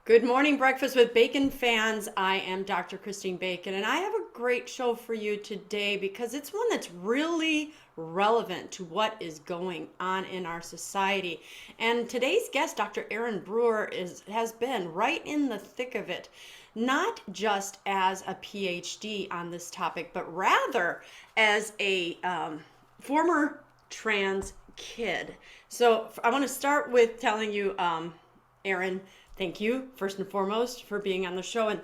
Good morning, Breakfast with Bacon fans. I am Dr. Christine Bacon, and I have a great show for you today because it's one that's really relevant to what is going on in our society. And today's guest, Dr. Erin Brewer, has been right in the thick of it, not just as a PhD on this topic, but rather as a former trans kid. So I want to start with telling you, Erin, thank you first and foremost for being on the show. And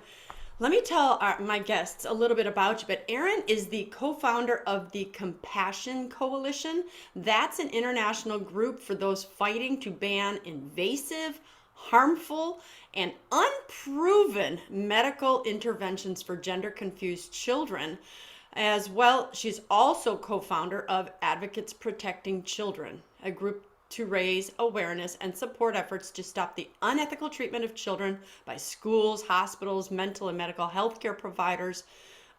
let me tell my guests a little bit about you. But Erin is the co-founder of the Compassion Coalition. That's an international group for those fighting to ban invasive, harmful, and unproven medical interventions for gender confused children. As well, she's also co-founder of Advocates Protecting Children, a group to raise awareness and support efforts to stop the unethical treatment of children by schools, hospitals, mental and medical health care providers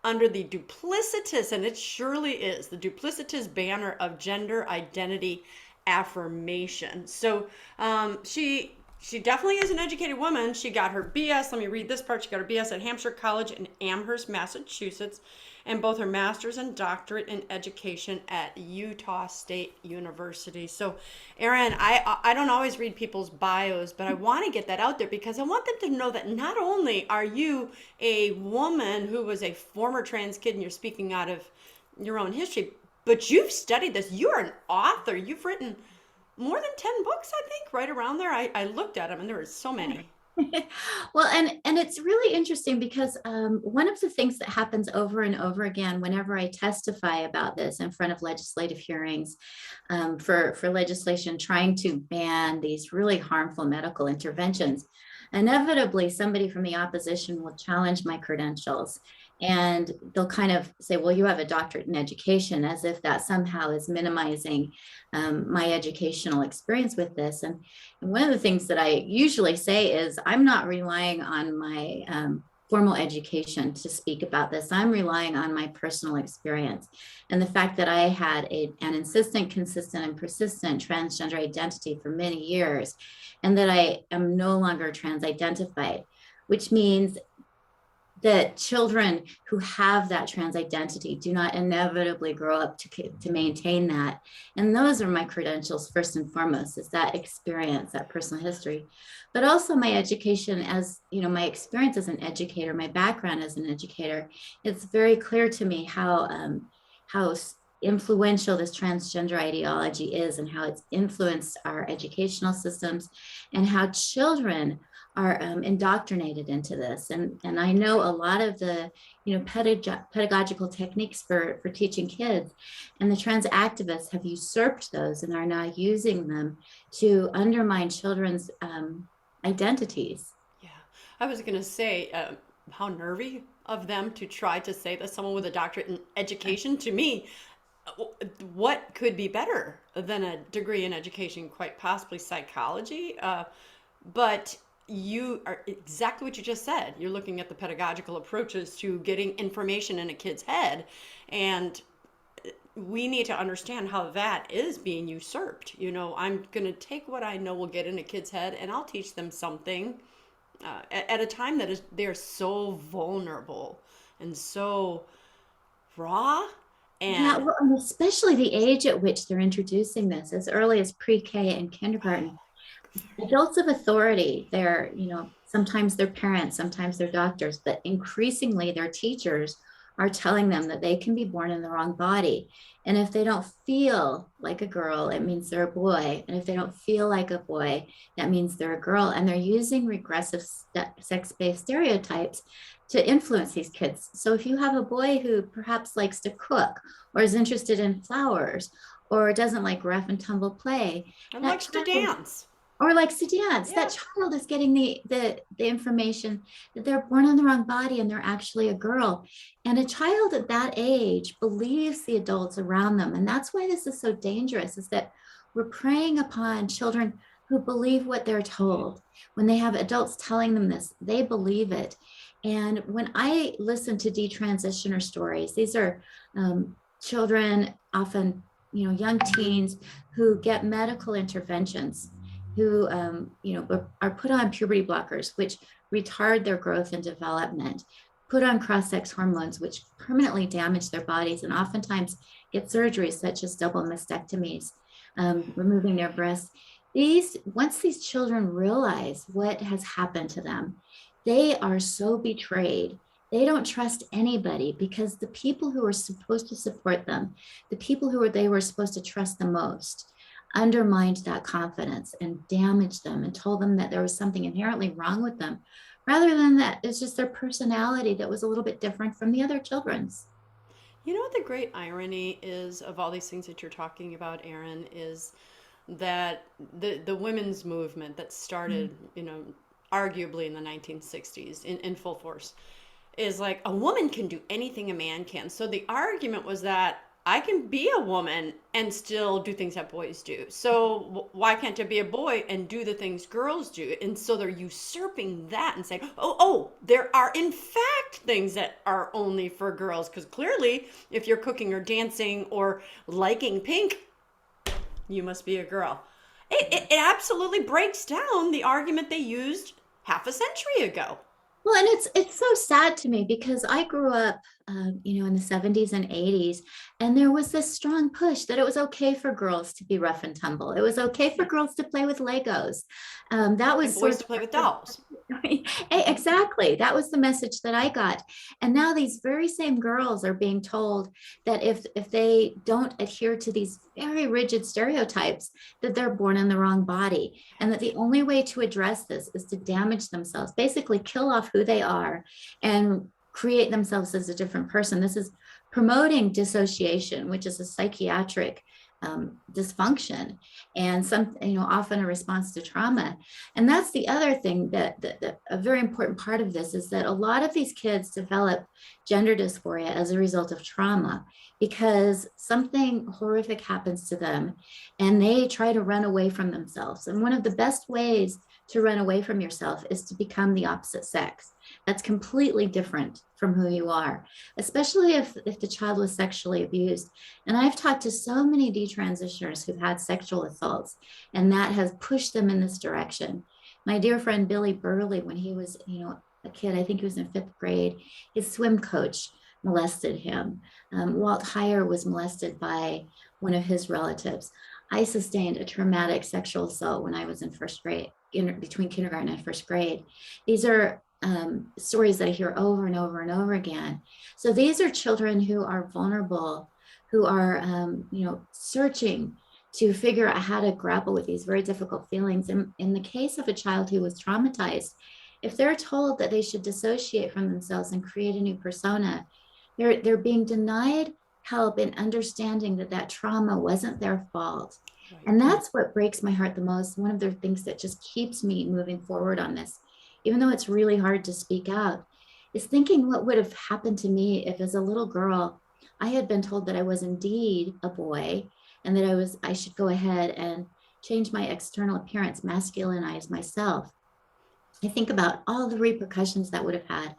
under the duplicitous, and it surely is, the duplicitous banner of gender identity affirmation. So she definitely is an educated woman. She got her BS. Let me read this part. She got her BS at Hampshire College in Amherst, Massachusetts, and both her master's and doctorate in education at Utah State University. So, Erin, I don't always read people's bios, but I want to get that out there because I want them to know that not only are you a woman who was a former trans kid and you're speaking out of your own history, but you've studied this. You're an author. You've written more than 10 books, I think, right around there. I looked at them and there were so many. Well, and it's really interesting because one of the things that happens over and over again whenever I testify about this in front of legislative hearings for legislation trying to ban these really harmful medical interventions, inevitably somebody from the opposition will challenge my credentials. And they'll kind of say, well, you have a doctorate in education, as if that somehow is minimizing my educational experience with this. And one of the things that I usually say is, I'm not relying on my formal education to speak about this. I'm relying on my personal experience and the fact that I had an insistent, consistent, and persistent transgender identity for many years, and that I am no longer trans identified, which means that children who have that trans identity do not inevitably grow up to maintain that. And those are my credentials first and foremost, is that experience, that personal history, but also my education as, my experience as an educator, my background as an educator. It's very clear to me how influential this transgender ideology is and how it's influenced our educational systems and how children are indoctrinated into this. And I know a lot of the pedagogical techniques for teaching kids, and the trans activists have usurped those and are now using them to undermine children's identities. Yeah, I was going to say how nervy of them to try to say that someone with a doctorate in education. To me, what could be better than a degree in education? Quite possibly psychology, but you are exactly what you just said. You're looking at the pedagogical approaches to getting information in a kid's head, and we need to understand how that is being usurped. I'm going to take what I know will get in a kid's head and I'll teach them something at a time that they're so vulnerable and so raw. Yeah, And well, and especially the age at which they're introducing this, as early as pre-K and kindergarten. Adults of authority, they're, sometimes they're parents, sometimes they're doctors, but increasingly their teachers are telling them that they can be born in the wrong body. And if they don't feel like a girl, it means they're a boy. And if they don't feel like a boy, that means they're a girl. And they're using regressive sex-based stereotypes to influence these kids. So if you have a boy who perhaps likes to cook or is interested in flowers or doesn't like rough and tumble play, and that likes to child dance. or likes to dance, Yeah. that child is getting the information that they're born in the wrong body and they're actually a girl. And a child at that age believes the adults around them. And that's why this is so dangerous, is that we're preying upon children who believe what they're told. When they have adults telling them this, they believe it. And when I listen to detransitioner stories, these are children, often young teens, who get medical interventions who, are put on puberty blockers, which retard their growth and development, put on cross-sex hormones, which permanently damage their bodies, and oftentimes get surgeries such as double mastectomies, removing their breasts. Once these children realize what has happened to them, they are so betrayed. They don't trust anybody because the people who are supposed to support them, the people they were supposed to trust the most, undermined that confidence and damaged them and told them that there was something inherently wrong with them, rather than that it's just their personality that was a little bit different from the other children's. You know what the great irony is of all these things that you're talking about, Aaron, is that the women's movement that started, arguably in the 1960s in full force, is like a woman can do anything a man can. So the argument was that I can be a woman and still do things that boys do. So why can't I be a boy and do the things girls do? And so they're usurping that and saying, oh, there are in fact things that are only for girls. Because clearly, if you're cooking or dancing or liking pink, you must be a girl. It absolutely breaks down the argument they used half a century ago. Well, and it's so sad to me because I grew up, in the 70s and 80s, and there was this strong push that it was okay for girls to be rough and tumble. It was okay for Yeah. girls to play with Legos. That And was boys sort to play with of dolls. exactly. That was the message that I got. And now these very same girls are being told that if they don't adhere to these very rigid stereotypes, that they're born in the wrong body. And that the only way to address this is to damage themselves, basically kill off who they are and create themselves as a different person. This is promoting dissociation, which is a psychiatric dysfunction, and often a response to trauma. And that's the other thing that a very important part of this is that a lot of these kids develop gender dysphoria as a result of trauma because something horrific happens to them and they try to run away from themselves. And one of the best ways to run away from yourself is to become the opposite sex. That's completely different from who you are, especially if the child was sexually abused. And I've talked to so many detransitioners who've had sexual assaults, and that has pushed them in this direction. My dear friend Billy Burley, when he was, a kid, I think he was in fifth grade, his swim coach molested him. Walt Heyer was molested by one of his relatives. I sustained a traumatic sexual assault when I was in first grade, between kindergarten and first grade. These are stories that I hear over and over and over again. So these are children who are vulnerable, who are, searching to figure out how to grapple with these very difficult feelings. And in the case of a child who was traumatized, if they're told that they should dissociate from themselves and create a new persona, they're being denied help in understanding that that trauma wasn't their fault. Right. And that's what breaks my heart the most. One of the things that just keeps me moving forward on this, even though it's really hard to speak out, is thinking what would have happened to me if, as a little girl, I had been told that I was indeed a boy and that I should go ahead and change my external appearance, masculinize myself. I think about all the repercussions that would have had.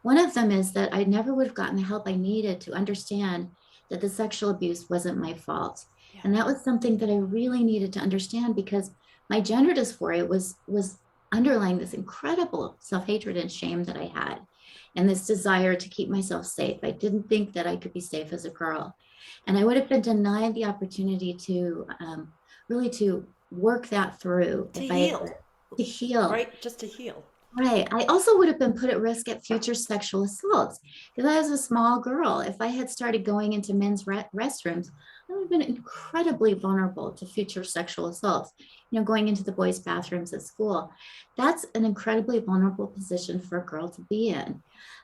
One of them is that I never would have gotten the help I needed to understand that the sexual abuse wasn't my fault. Yeah. And that was something that I really needed to understand because my gender dysphoria was underlying this incredible self-hatred and shame that I had, and this desire to keep myself safe. I didn't think that I could be safe as a girl. And I would have been denied the opportunity to really to work that through To if I had heal. to heal. Right? Just to heal. Right. I also would have been put at risk at future sexual assaults because I was a small girl. If I had started going into men's restrooms, I would have been incredibly vulnerable to future sexual assaults. Going into the boys' bathrooms at school. That's an incredibly vulnerable position for a girl to be in.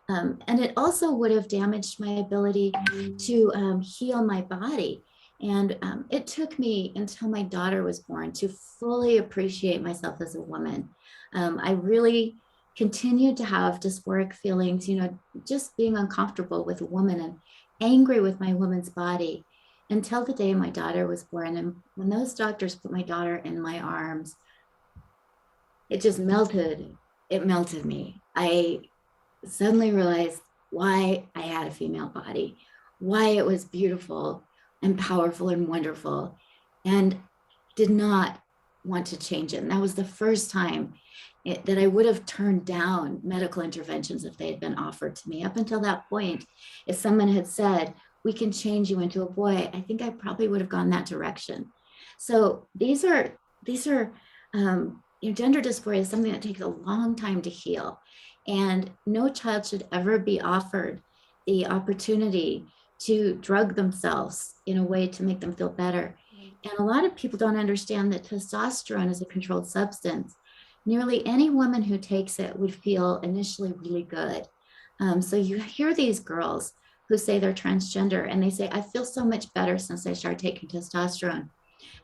And it also would have damaged my ability to heal my body. And it took me until my daughter was born to fully appreciate myself as a woman. I really continued to have dysphoric feelings, just being uncomfortable with a woman and angry with my woman's body until the day my daughter was born. And when those doctors put my daughter in my arms, it just melted. It melted me. I suddenly realized why I had a female body, why it was beautiful and powerful and wonderful, and did not want to change it. And that was the first time that I would have turned down medical interventions if they had been offered to me. Up until that point, if someone had said, we can change you into a boy, I think I probably would have gone that direction. So these are gender dysphoria is something that takes a long time to heal. And no child should ever be offered the opportunity to drug themselves in a way to make them feel better. And a lot of people don't understand that testosterone is a controlled substance. Nearly any woman who takes it would feel initially really good. So you hear these girls who say they're transgender and they say, I feel so much better since I started taking testosterone.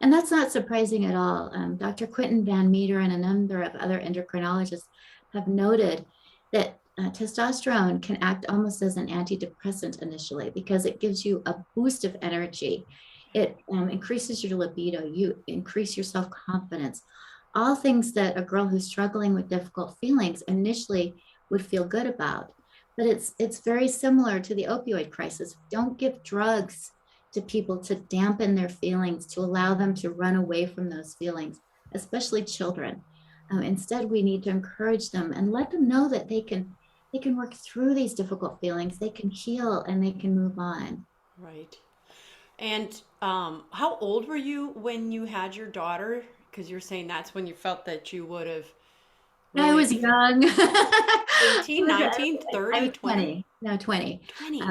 And that's not surprising at all. Dr. Quentin Van Meter and a number of other endocrinologists have noted that testosterone can act almost as an antidepressant initially because it gives you a boost of energy. It increases your libido, you increase your self-confidence, all things that a girl who's struggling with difficult feelings initially would feel good about. But it's very similar to the opioid crisis. Don't give drugs to people to dampen their feelings, to allow them to run away from those feelings, especially children. Instead, we need to encourage them and let them know that they can work through these difficult feelings, they can heal, and they can move on. Right. And how old were you when you had your daughter? Because you're saying that's when you felt that you would have I really was young. 18, 19, I 30, was 20, 20. No, 20. 20.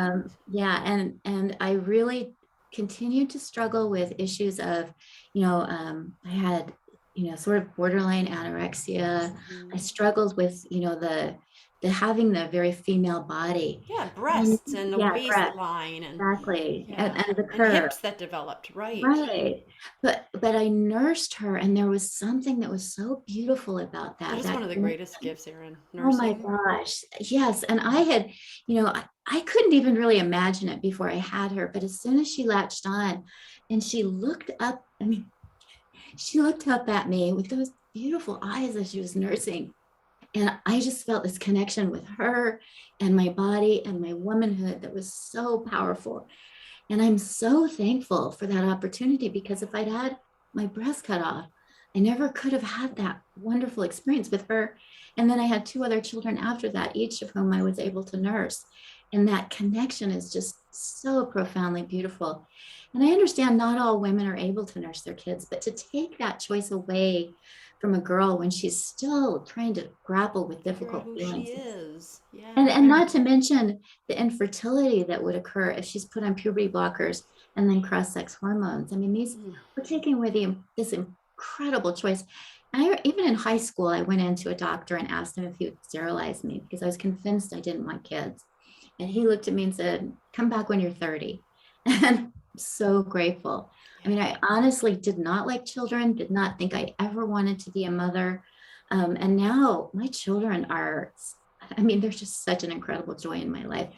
Yeah, and I really continued to struggle with issues of, I had, sort of borderline anorexia. I Mhm. struggled with, the having the very female body. Yeah, And breasts and the yeah, breast, waistline and exactly. And, yeah, and the and curve. hips that developed, right. Right. But I nursed her and there was something that was so beautiful about That that. is That one of the greatest gifts, Erin, Oh my nursing. gosh. Yes. And I couldn't even really imagine it before I had her. But as soon as she latched on and she looked up, I mean, she looked up at me with those beautiful eyes as she was nursing. And I just felt this connection with her and my body and my womanhood that was so powerful. And I'm so thankful for that opportunity because if I'd had my breast cut off, I never could have had that wonderful experience with her. And then I had two other children after that, each of whom I was able to nurse. And that connection is just so profoundly beautiful. And I understand not all women are able to nurse their kids, but to take that choice away from a girl when she's still trying to grapple with Figure out difficult who she feelings, is. and, Yeah. and not to mention the infertility that would occur if she's put on puberty blockers and then cross-sex hormones. I mean, Mm. we're taking away this incredible choice. Even in high school, I went into a doctor and asked him if he would sterilize me because I was convinced I didn't want kids. And he looked at me and said, come back when you're 30. And I'm so grateful. I mean, I honestly did not like children, did not think I ever wanted to be a mother. And now my children are, I mean, there's just such an incredible joy in my life.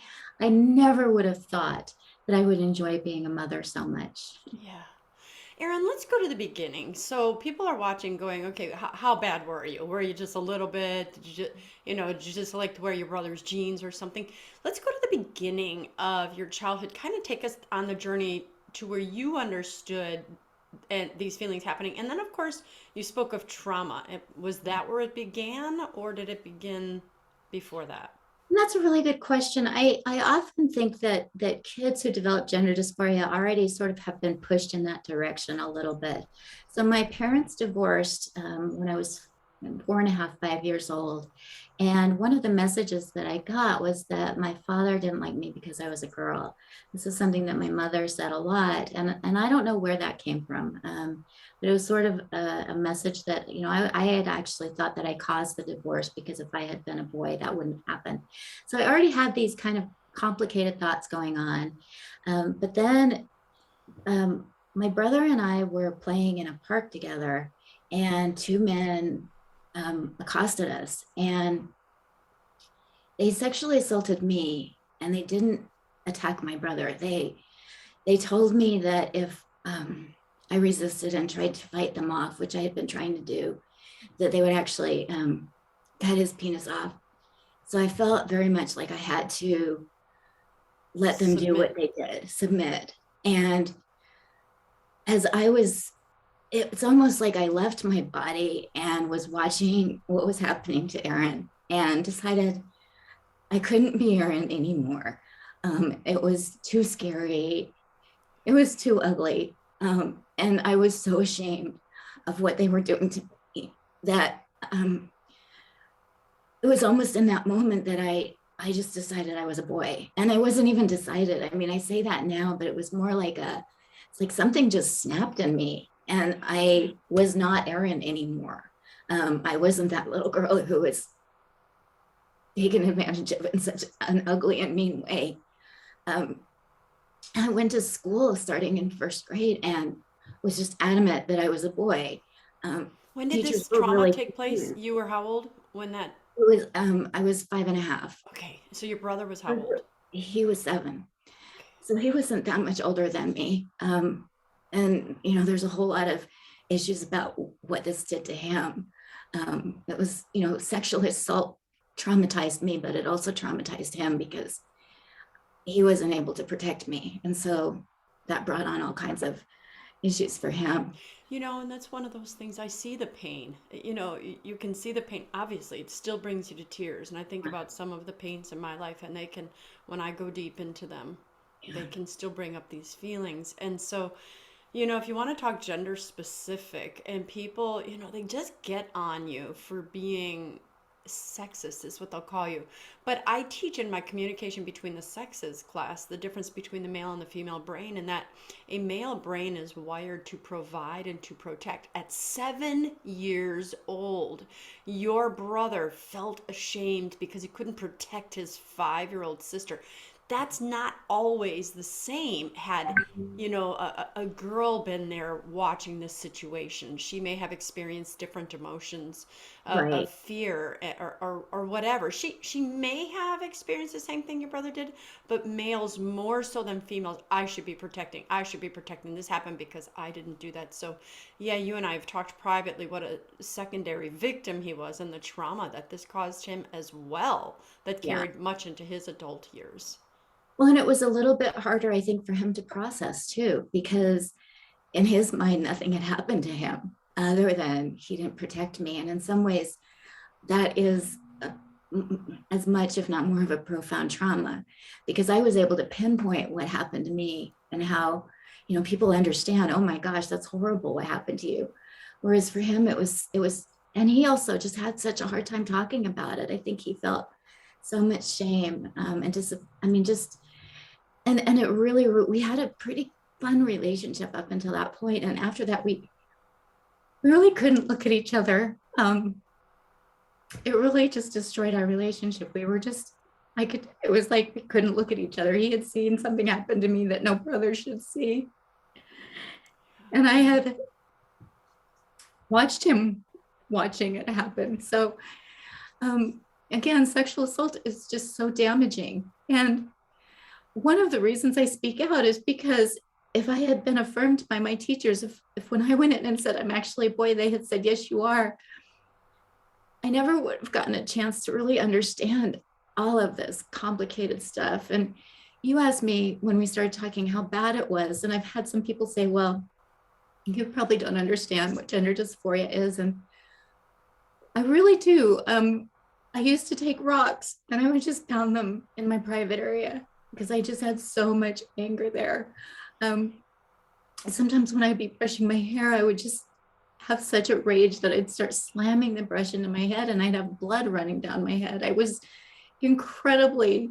I never would have thought that I would enjoy being a mother so much. Yeah. Erin, let's go to the beginning. So people are watching going, okay, how bad were you? Were you just a little bit? Did you just, did you just like to wear your brother's jeans or something? Let's go to the beginning of your childhood. Kind of take us on the journey to where you understood and these feelings happening. And then, of course, you spoke of trauma. Was that where it began, or did it begin before that? And that's a really good question. I often think that kids who develop gender dysphoria already sort of have been pushed in that direction a little bit. So my parents divorced when I was 4.5, 5 years old. And one of the messages that I got was that my father didn't like me because I was a girl. This is something that my mother said a lot. And I don't know where that came from. But it was sort of a message that, I had actually thought that I caused the divorce because if I had been a boy, that wouldn't happen. So I already had these kind of complicated thoughts going on. But then my brother and I were playing in a park together, and two men accosted us, and they sexually assaulted me, and they didn't attack my brother. They told me that if I resisted and tried to fight them off, which I had been trying to do, that they would actually cut his penis off. So I felt very much like I had to let them do Submit. what they did, submit. And as I was it's almost like I left my body and was watching what was happening to Aaron and decided I couldn't be Aaron anymore. It was too scary. It was too ugly. And I was so ashamed of what they were doing to me that it was almost in that moment that I just decided I was a boy. And I wasn't even decided. I mean, I say that now, but it was more like it's like something just snapped in me and I was not Erin anymore. I wasn't that little girl who was taken advantage of in such an ugly and mean way. Um, I went to school starting in first grade and was just adamant that I was a boy. Um, When did Teachers this were trauma really take place? confused. You were how old when that? It was I was 5.5. Okay, so your brother was how old? He was 7. Okay. So he wasn't that much older than me. And there's a whole lot of issues about what this did to him. It was, sexual assault traumatized me, but it also traumatized him because he wasn't able to protect me. And so that brought on all kinds of issues for him. And that's one of those things. I see the pain. You can see the pain. Obviously, it still brings you to tears. And I think about some of the pains in my life, and they can, when I go deep into them, they Yeah. can still bring up these feelings. And so, if you want to talk gender specific, and people, they just get on you for being sexist, is what they'll call you. But I teach in my communication between the sexes class the difference between the male and the female brain, and that a male brain is wired to provide and to protect. At 7 years old, your brother felt ashamed because he couldn't protect his 5-year-old sister. That's not always the same. Had a girl been there watching this situation, she may have experienced different emotions of Right. fear, or whatever. She may have experienced the same thing your brother did, but males more so than females. I should be protecting. I should be protecting. This happened because I didn't do that. So yeah, you and I have talked privately what a secondary victim he was, and the trauma that this caused him as well, that Yeah. carried much into his adult years. Well, and it was a little bit harder, I think, for him to process too, because in his mind, nothing had happened to him other than he didn't protect me. And in some ways, that is as much, if not more, of a profound trauma, because I was able to pinpoint what happened to me and how, people understand, oh my gosh, that's horrible what happened to you. Whereas for him, and he also just had such a hard time talking about it. I think he felt so much shame and just, I mean, just, and it really, we had a pretty fun relationship up until that point. And after that, we really couldn't look at each other. It really just destroyed our relationship. We were just, it was like we couldn't look at each other. He had seen something happen to me that no brother should see. And I had watched him watching it happen. So, again, sexual assault is just so damaging. And one of the reasons I speak out is because if I had been affirmed by my teachers, if when I went in and said, I'm actually a boy, they had said, yes, you are, I never would have gotten a chance to really understand all of this complicated stuff. And you asked me when we started talking how bad it was. And I've had some people say, well, you probably don't understand what gender dysphoria is. And I really do. I used to take rocks and I would just pound them in my private area because I just had so much anger there. Um, Sometimes when I'd be brushing my hair, I would just have such a rage that I'd start slamming the brush into my head and I'd have blood running down my head. I was incredibly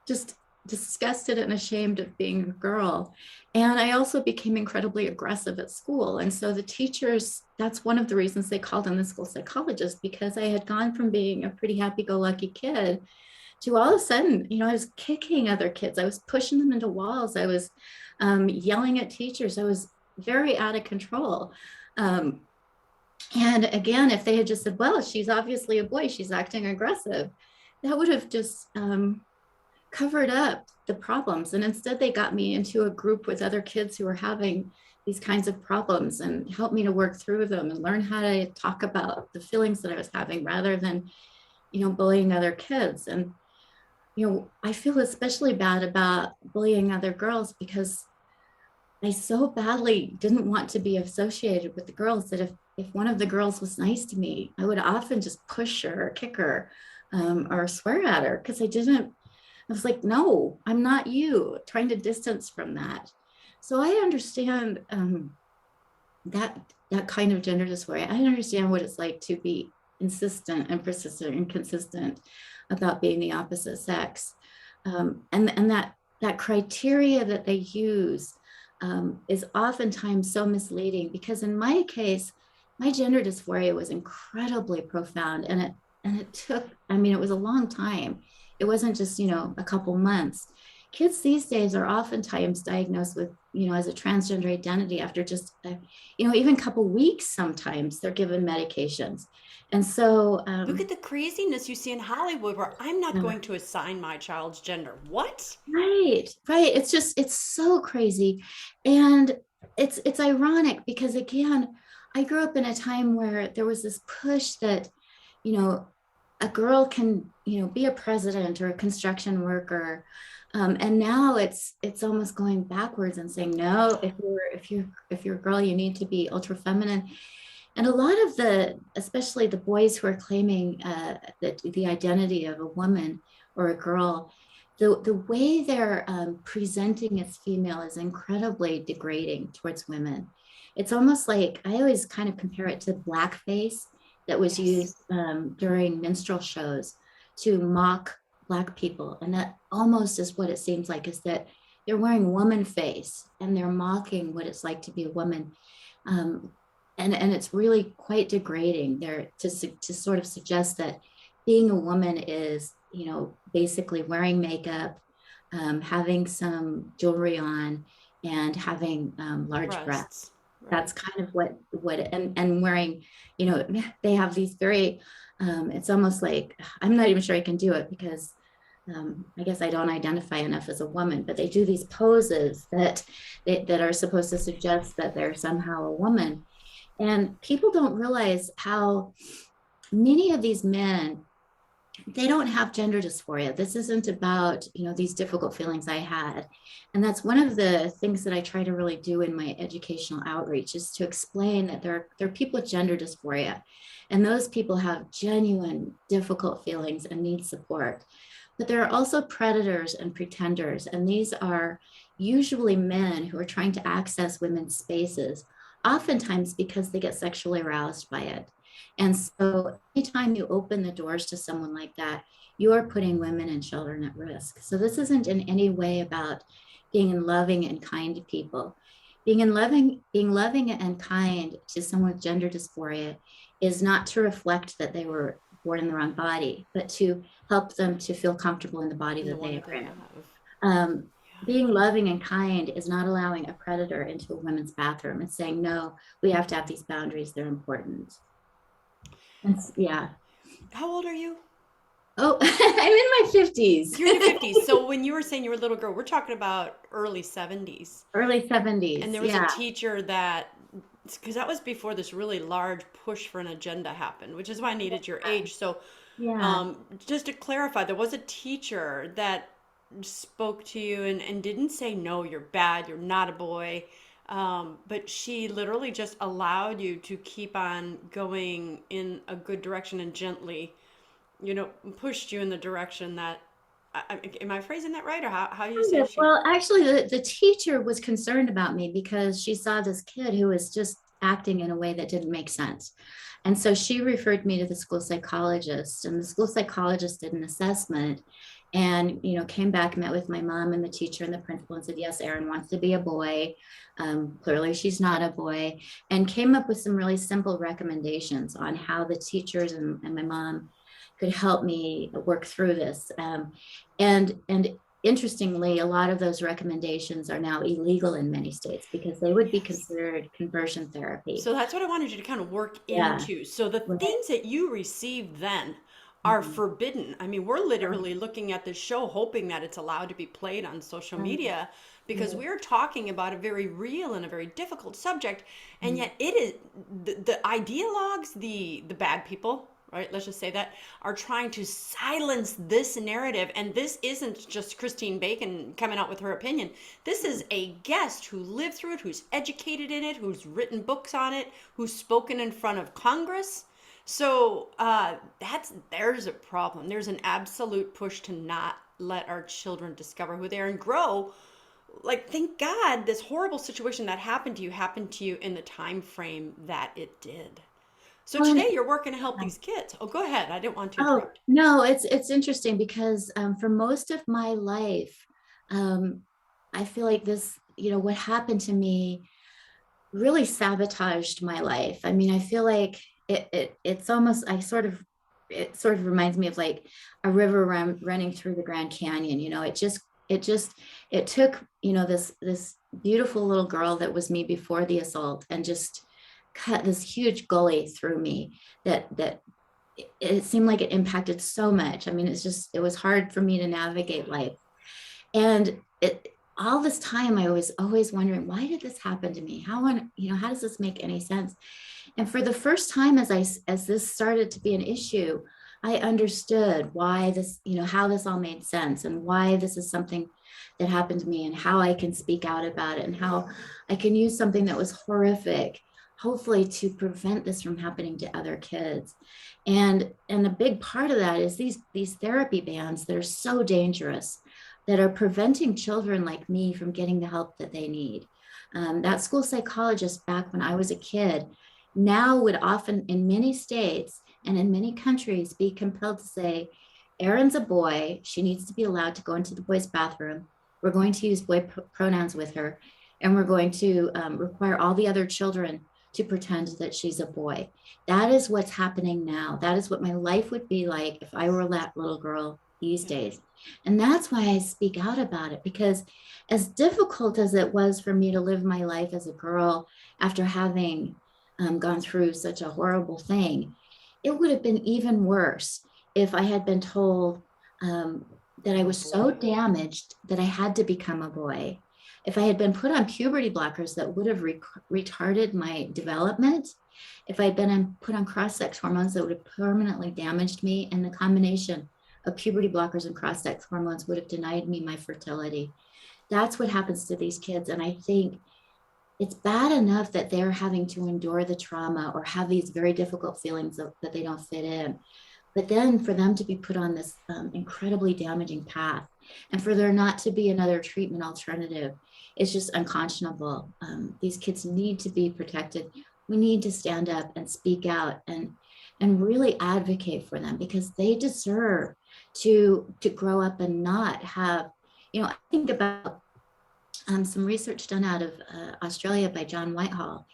just disgusted and ashamed of being a girl. And I also became incredibly aggressive at school. And so the teachers, that's one of the reasons they called in the school psychologist, because I had gone from being a pretty happy go lucky kid to all of a sudden, I was kicking other kids. I was pushing them into walls. I was yelling at teachers. I was very out of control. Um, and again, if they had just said, well, she's obviously a boy, she's acting aggressive, that would have just covered up the problems. And instead, they got me into a group with other kids who were having these kinds of problems and helped me to work through them and learn how to talk about the feelings that I was having rather than, bullying other kids. And, I feel especially bad about bullying other girls because I so badly didn't want to be associated with the girls that if one of the girls was nice to me, I would often just push her or kick her, or swear at her because I was like, no, I'm not you, trying to distance from that. So I understand, that that kind of gender dysphoria. I understand what it's like to be insistent and persistent and consistent about being the opposite sex, and that criteria that they use, is oftentimes so misleading because in my case, my gender dysphoria was incredibly profound, and it took. I mean, it was a long time. It wasn't just a couple months. Kids these days are oftentimes diagnosed with as a transgender identity after just even a couple weeks. Sometimes they're given medications, and so Look at the craziness you see in Hollywood where I'm not uh, going to assign my child's gender. What? right. It's so crazy, and it's ironic because again, I grew up in a time where there was this push that you know a girl can be a president or a construction worker, and now it's almost going backwards and saying no, if you're a girl you need to be ultra feminine. And a lot of especially the boys who are claiming that the identity of a woman or a girl, the way they're presenting as female is incredibly degrading towards women. It's almost like I always kind of compare it to blackface that was Yes. used during minstrel shows to mock Black people. And that almost is what it seems like, is that they're wearing woman face and they're mocking what it's like to be a woman. Um, and it's really quite degrading there to sort of suggest that being a woman is basically wearing makeup, having some jewelry on, and having large breasts. Breasts. Right. That's kind of what and wearing, they have these very, it's almost like I'm not even sure I can do it because I guess I don't identify enough as a woman, but they do these poses that are supposed to suggest that they're somehow a woman. And people don't realize how many of these men, they don't have gender dysphoria. This isn't about, these difficult feelings I had. And that's one of the things that I try to really do in my educational outreach, is to explain that there are people with gender dysphoria. And those people have genuine difficult feelings and need support. But there are also predators and pretenders. And these are usually men who are trying to access women's spaces, oftentimes because they get sexually aroused by it. And so anytime you open the doors to someone like that, you are putting women and children at risk. So this isn't in any way about being loving and kind to people. Being loving and kind to someone with gender dysphoria is not to reflect that they were born in the wrong body, but to help them to feel comfortable in the body And the that one they that are they in. have. Um, Yeah. being loving and kind is not allowing a predator into a women's bathroom. It's saying, no, we have to have these boundaries. They're important. And yeah. How old are you? Oh, I'm in my 50s, You're in your 50s. So when you were saying you were a little girl, we're talking about early 70s. early And 70s. there was a Yeah. teacher that, because that was before this really large push for an agenda happened, which is why I needed your age. So Yeah. just to clarify, there was a teacher that spoke to you and didn't say, no, you're bad, you're not a boy. But she literally just allowed you to keep on going in a good direction and gently, pushed you in the direction that, am I phrasing that right? Or how do you say she? Well, actually, the teacher was concerned about me because she saw this kid who was just acting in a way that didn't make sense. And so she referred me to the school psychologist, and the school psychologist did an assessment and, came back, met with my mom and the teacher and the principal and said, yes, Aaron wants to be a boy. Clearly, she's not a boy, and came up with some really simple recommendations on how the teachers and my mom could help me work through this. And interestingly, a lot of those recommendations are now illegal in many states because they would be Yes. considered conversion therapy. So that's what I wanted you to kind of work Yeah. into. So the Right. things that you received then are Mhm. forbidden. I mean, we're literally looking at this show hoping that it's allowed to be played on social Right. media because Right. we're talking about a very real and a very difficult subject, and Mhm. yet it is the ideologues, the bad people. right? Let's just say that, are trying to silence this narrative. And this isn't just Christine Bacon coming out with her opinion. This is a guest who lived through it, who's educated in it, who's written books on it, who's spoken in front of Congress. So there's a problem. There's an absolute push to not let our children discover who they are and grow. Like, thank God this horrible situation that happened to you in the time frame that it did. So Well, today you're working to help these kids. Oh, go ahead. I didn't want to oh, interrupt. no, it's interesting because for most of my life, um, I feel like this, what happened to me really sabotaged my life. I mean, I feel like it's almost, it sort of reminds me of like a river running through the Grand Canyon. It took, this beautiful little girl that was me before the assault and just cut this huge gully through me that it seemed like it impacted so much. I mean, it was hard for me to navigate life. And all this time, I was always wondering, why did this happen to me? How does this make any sense? And for the first time, as this started to be an issue, I understood why this, how this all made sense and why this is something that happened to me and how I can speak out about it and how I can use something that was horrific, hopefully to prevent this from happening to other kids. And a big part of that is these therapy bans that are so dangerous, that are preventing children like me from getting the help that they need. That school psychologist back when I was a kid now would often, in many states and in many countries, be compelled to say, Erin's a boy. She needs to be allowed to go into the boys' bathroom. We're going to use boy pronouns with her, and we're going to require all the other children to pretend that she's a boy. That is what's happening now. That is what my life would be like if I were that little girl these Yeah. days. And that's why I speak out about it, because as difficult as it was for me to live my life as a girl after having gone through such a horrible thing, it would have been even worse if I had been told that I Oh was so boy. damaged that I had to become a boy. If I had been put on puberty blockers that would have retarded my development, if I had been put on cross-sex hormones that would have permanently damaged me, and the combination of puberty blockers and cross-sex hormones would have denied me my fertility. That's what happens to these kids. And I think it's bad enough that they're having to endure the trauma or have these very difficult feelings that they don't fit in. But then for them to be put on this incredibly damaging path and for there not to be another treatment alternative, it's just unconscionable. These kids need to be protected. We need to stand up and speak out and really advocate for them, because they deserve to grow up and not have, I think about some research done out of Australia by John Whitehall,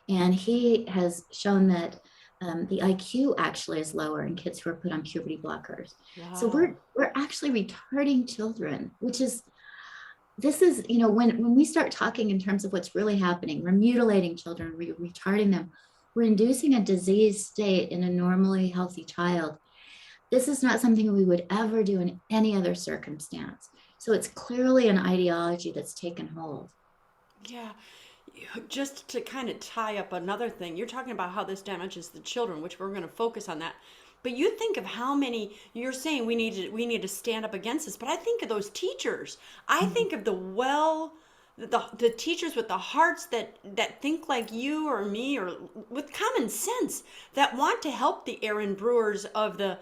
and he has shown that the IQ actually is lower in kids who are put on puberty blockers. So Wow. we're actually retarding children, which is, this is, when we start talking in terms of what's really happening, we're mutilating children, we're retarding them, we're inducing a disease state in a normally healthy child. This is not something we would ever do in any other circumstance. So it's clearly an ideology that's taken hold. Yeah. Just to kind of tie up another thing, you're talking about how this damages the children, which we're going to focus on that. But you think of how many, you're saying we need to stand up against this, but I think of those teachers. I Mhm. think of the teachers with the hearts that think like you or me, or with common sense, that want to help the Aaron Brewers of the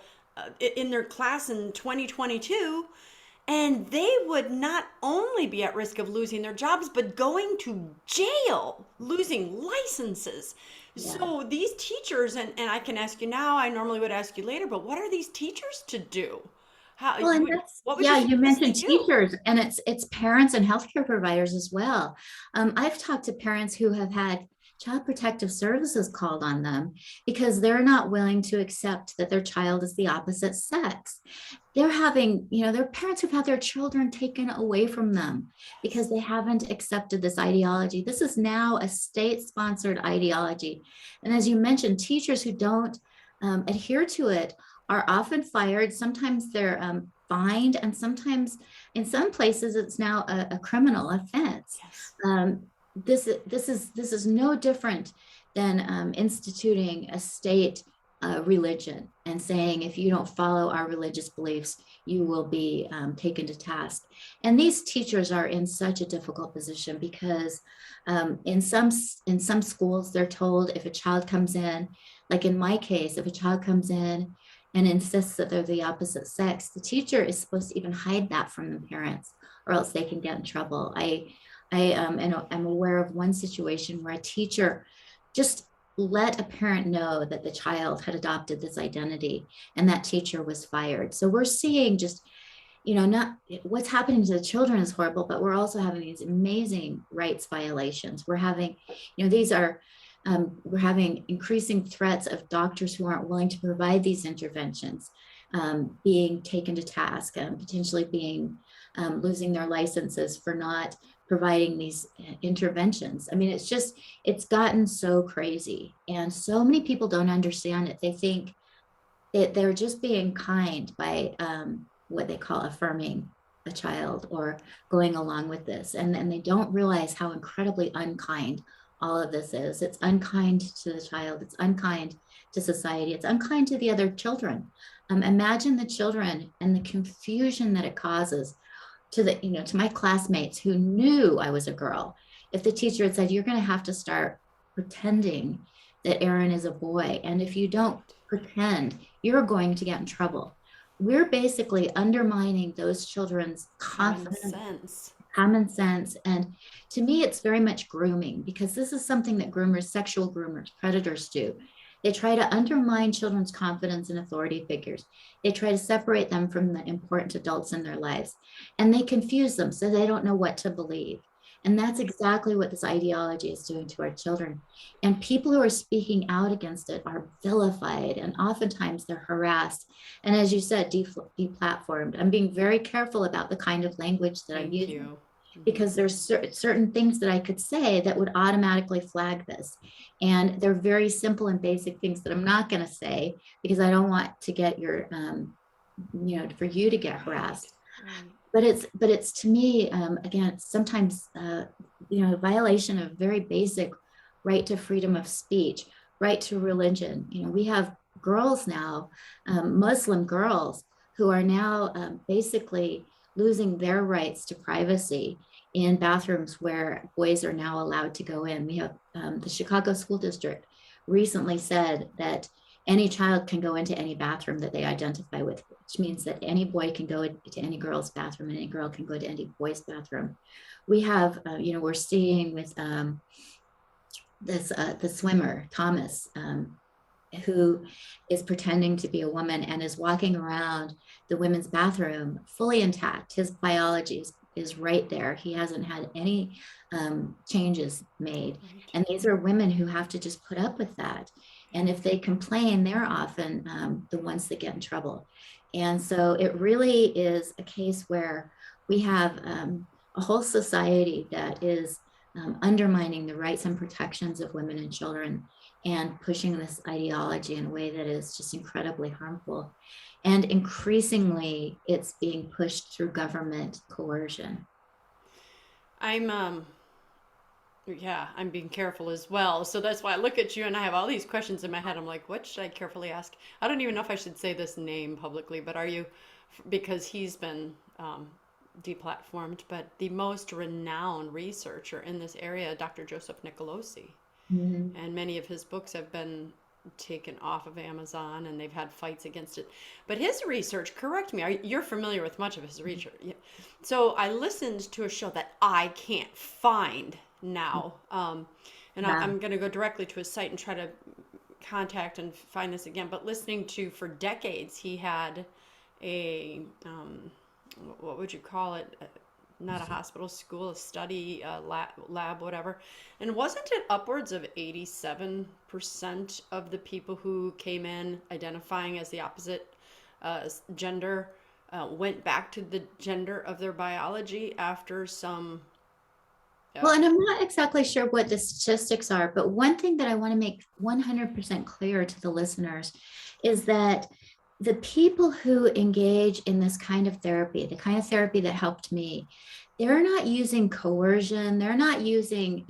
in their class in 2022, and they would not only be at risk of losing their jobs, but going to jail, losing licenses. Yeah. So these teachers, and I can ask you now, I normally would ask you later, but what are these teachers to do? How Well, and would that's, what would you yeah, you suggest they mentioned do? teachers, and it's parents and healthcare providers as well. I've talked to parents who have had child protective services called on them because they're not willing to accept that their child is the opposite sex. They're having, their parents who've had their children taken away from them because Yes. they haven't accepted this ideology. This is now a state-sponsored ideology. And as you mentioned, teachers who don't adhere to it are often fired. Sometimes they're fined, and sometimes, in some places, it's now a criminal offense. Yes. This is no different than instituting a state religion. and saying, if you don't follow our religious beliefs, you will be taken to task. And these teachers are in such a difficult position because in some schools, they're told if a child comes in, like in my case, if a child comes in and insists that they're the opposite sex, the teacher is supposed to even hide that from the parents, or else they can get in trouble. And I'm aware of one situation where a teacher just let a parent know that the child had adopted this identity, and that teacher was fired. So we're seeing just, not what's happening to the children is horrible, but we're also having these amazing rights violations. We're having, these are, we're having increasing threats of doctors who aren't willing to provide these interventions, being taken to task, potentially being losing their licenses for not providing these interventions. I mean, it's gotten so crazy, and so many people don't understand it. They think that they're just being kind by what they call affirming a child or going along with this. And they don't realize how incredibly unkind all of this is. It's unkind to the child, it's unkind to society, it's unkind to the other children. Imagine the children and the confusion that it causes to my classmates who knew I was a girl. If the teacher had said, you're going to have to start pretending that Aaron is a boy, and if you don't pretend, you're going to get in trouble. We're basically undermining those children's Common confidence, sense. common sense. And to me, it's very much grooming, because this is something that groomers, sexual groomers, predators do. They try to undermine children's confidence in authority figures. They try to separate them from the important adults in their lives. And they confuse them so they don't know what to believe. And that's exactly what this ideology is doing to our children. And people who are speaking out against it are vilified, and oftentimes they're harassed. And as you said, deplatformed. I'm being very careful about the kind of language that I'm Thank using, you. because there's certain things that I could say that would automatically flag this. And they're very simple and basic things that I'm not going to say, because I don't want to get for you to get harassed. Right. But it's to me, again, sometimes, a violation of very basic right to freedom of speech, right to religion. We have girls now, Muslim girls, who are now basically losing their rights to privacy in bathrooms where boys are now allowed to go in. We have the Chicago School District recently said that any child can go into any bathroom that they identify with, which means that any boy can go to any girl's bathroom and any girl can go to any boy's bathroom. We have, we're seeing with the swimmer, Thomas, who is pretending to be a woman and is walking around the women's bathroom fully intact. His biology is right there. He hasn't had any changes made. Right. And these are women who have to just put up with that. And if they complain, they're often the ones that get in trouble. And so it really is a case where we have a whole society that is undermining the rights and protections of women and children, and pushing this ideology in a way that is just incredibly harmful. And increasingly, it's being pushed through government coercion. I'm I'm being careful as well. So that's why I look at you and I have all these questions in my head. I'm like, what should I carefully ask? I don't even know if I should say this name publicly, but are you, because he's been deplatformed, but the most renowned researcher in this area, Dr. Joseph Nicolosi. Mhm. And many of his books have been taken off of Amazon, and they've had fights against it. But his research, correct me, you're familiar with much of his research. Yeah. So I listened to a show that I can't find now. And Yeah. I'm going to go directly to his site and try to contact and find this again. But listening to, for decades, he had a, what would you call it? Not a hospital, school, a study, lab, whatever. And wasn't it upwards of 87% of the people who came in identifying as the opposite gender went back to the gender of their biology after some. Well, and I'm not exactly sure what the statistics are, but one thing that I want to make 100% clear to the listeners is that the people who engage in this kind of therapy, the kind of therapy that helped me, they're not using coercion. They're not using,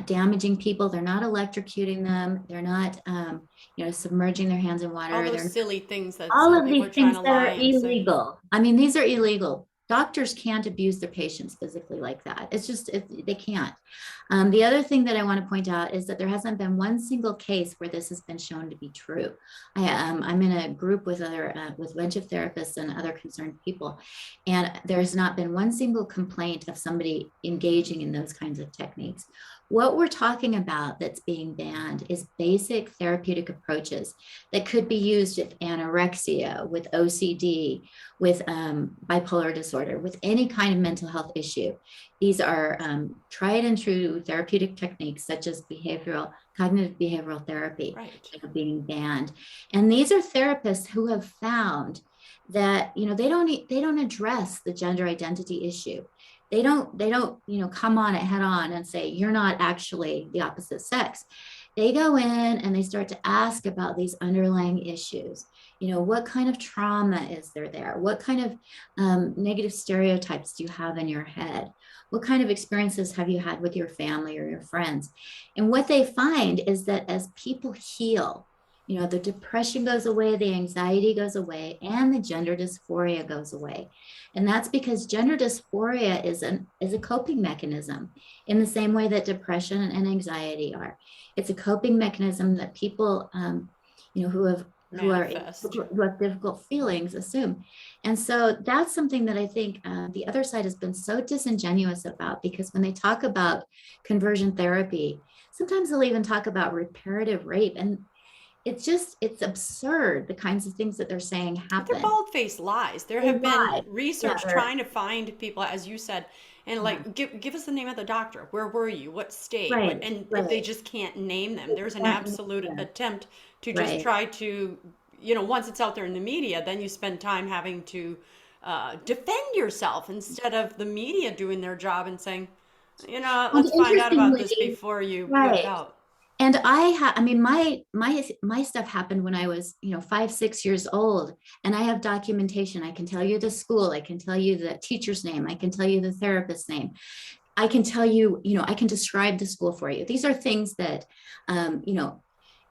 damaging people. They're not electrocuting them. They're not, submerging their hands in All water. those They're silly things that all some of people these are trying things to that lie are and say. illegal. I mean, these are illegal. Doctors can't abuse their patients physically like that. It's just, they can't. The other thing that I want to point out is that there hasn't been one single case where this has been shown to be true. I'm in a group with with a bunch of therapists and other concerned people, and there's not been one single complaint of somebody engaging in those kinds of techniques. What we're talking about that's being banned is basic therapeutic approaches that could be used with anorexia, with OCD, with bipolar disorder, with any kind of mental health issue. These are tried and true therapeutic techniques such as cognitive behavioral therapy Right. that are being banned. And these are therapists who have found that, they don't address the gender identity issue. They don't come on it head on and say you're not actually the opposite sex. They go in and they start to ask about these underlying issues. What kind of trauma is there? What kind of negative stereotypes do you have in your head? What kind of experiences have you had with your family or your friends? And what they find is that as people heal, the depression goes away, the anxiety goes away, and the gender dysphoria goes away. And that's because gender dysphoria is a coping mechanism in the same way that depression and anxiety are. It's a coping mechanism that people, Manifest. who have difficult feelings assume. And so that's something that I think the other side has been so disingenuous about, because when they talk about conversion therapy, sometimes they'll even talk about reparative rape. And it's absurd, the kinds of things that they're saying They're happen. bald-faced lies. There They have been lie. Yeah, research trying to find people, as you said, and yeah. like give us the name of the doctor. Where were you? What state? What? Right, And they right. just can't name them. They There's an can't, absolute yeah, attempt to just right. try to, once it's out there in the media, then you spend time having to defend yourself instead of the media doing their job and saying, And let's find out about this interestingly, before you put it right. out. And I mean, my stuff happened when I was, 5, 6 years old, and I have documentation. I can tell you the school, I can tell you the teacher's name, I can tell you the therapist's name. I can tell you, I can describe the school for you. These are things that,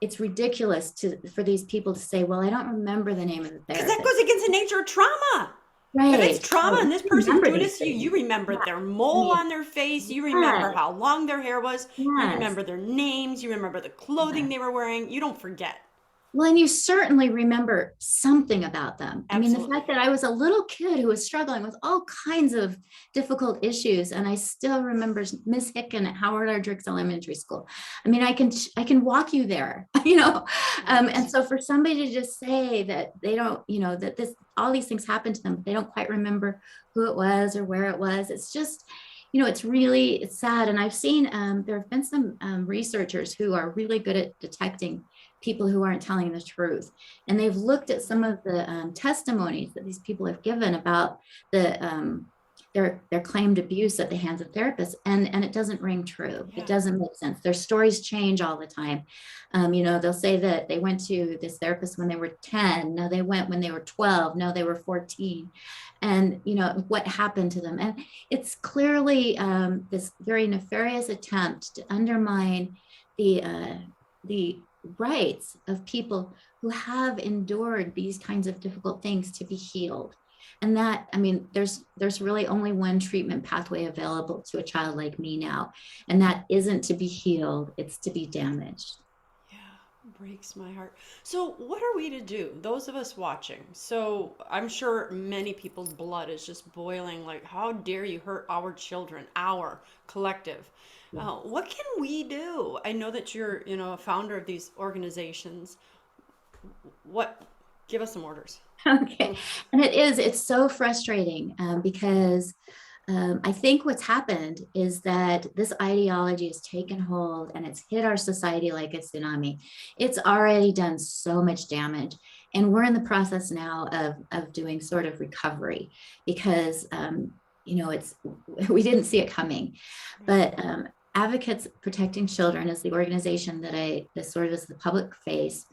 it's ridiculous for these people to say, well, I don't remember the name of the Because that goes therapist. against the nature of trauma. If it's Right. trauma Oh, and you this person's remember doing these this to you, you things. remember Yeah. their I mole mean, on their face, you remember yes, how long their hair was, you yes. remember their names, you remember the clothing Yes. they were wearing. You don't forget. Well, and you certainly remember something about them. I mean, the fact Absolutely. that I was a little kid who was struggling with all kinds of difficult issues, and I still remember Miss Hicken at Howard R. Drexel Elementary School. I mean, I can walk you there, And Right. so for somebody to just say that they don't, that all these things happen to them, but they don't quite remember who it was or where it was, it's just, it's sad. And I've seen there have been some researchers who are really good at detecting people who aren't telling the truth. And they've looked at some of the testimonies that these people have given about their claimed abuse at the hands of therapists, and it doesn't ring true. It Yeah. doesn't make sense. Their stories change all the time. They'll say that they went to this therapist when they were 10. No, they went when they were 12. No, they were 14. And what happened to them. And it's clearly this very nefarious attempt to undermine the rights of people who have endured these kinds of difficult things to be healed. And that, I mean, there's really only one treatment pathway available to a child like me now, and that isn't to be healed, it's to be damaged. Yeah, breaks my heart. So, what are we to do, those of us watching? So, I'm sure many people's blood is just boiling like, how dare you hurt our children, our collective? What can we do? I know that you're, a founder of these organizations. What? Give us some orders. Okay. And it's so frustrating because I think what's happened is that this ideology has taken hold and it's hit our society like a tsunami. It's already done so much damage. And we're in the process now of doing sort of recovery because, it's we didn't see it coming. Right. But Advocates Protecting Children is the organization that this sort of is the public face.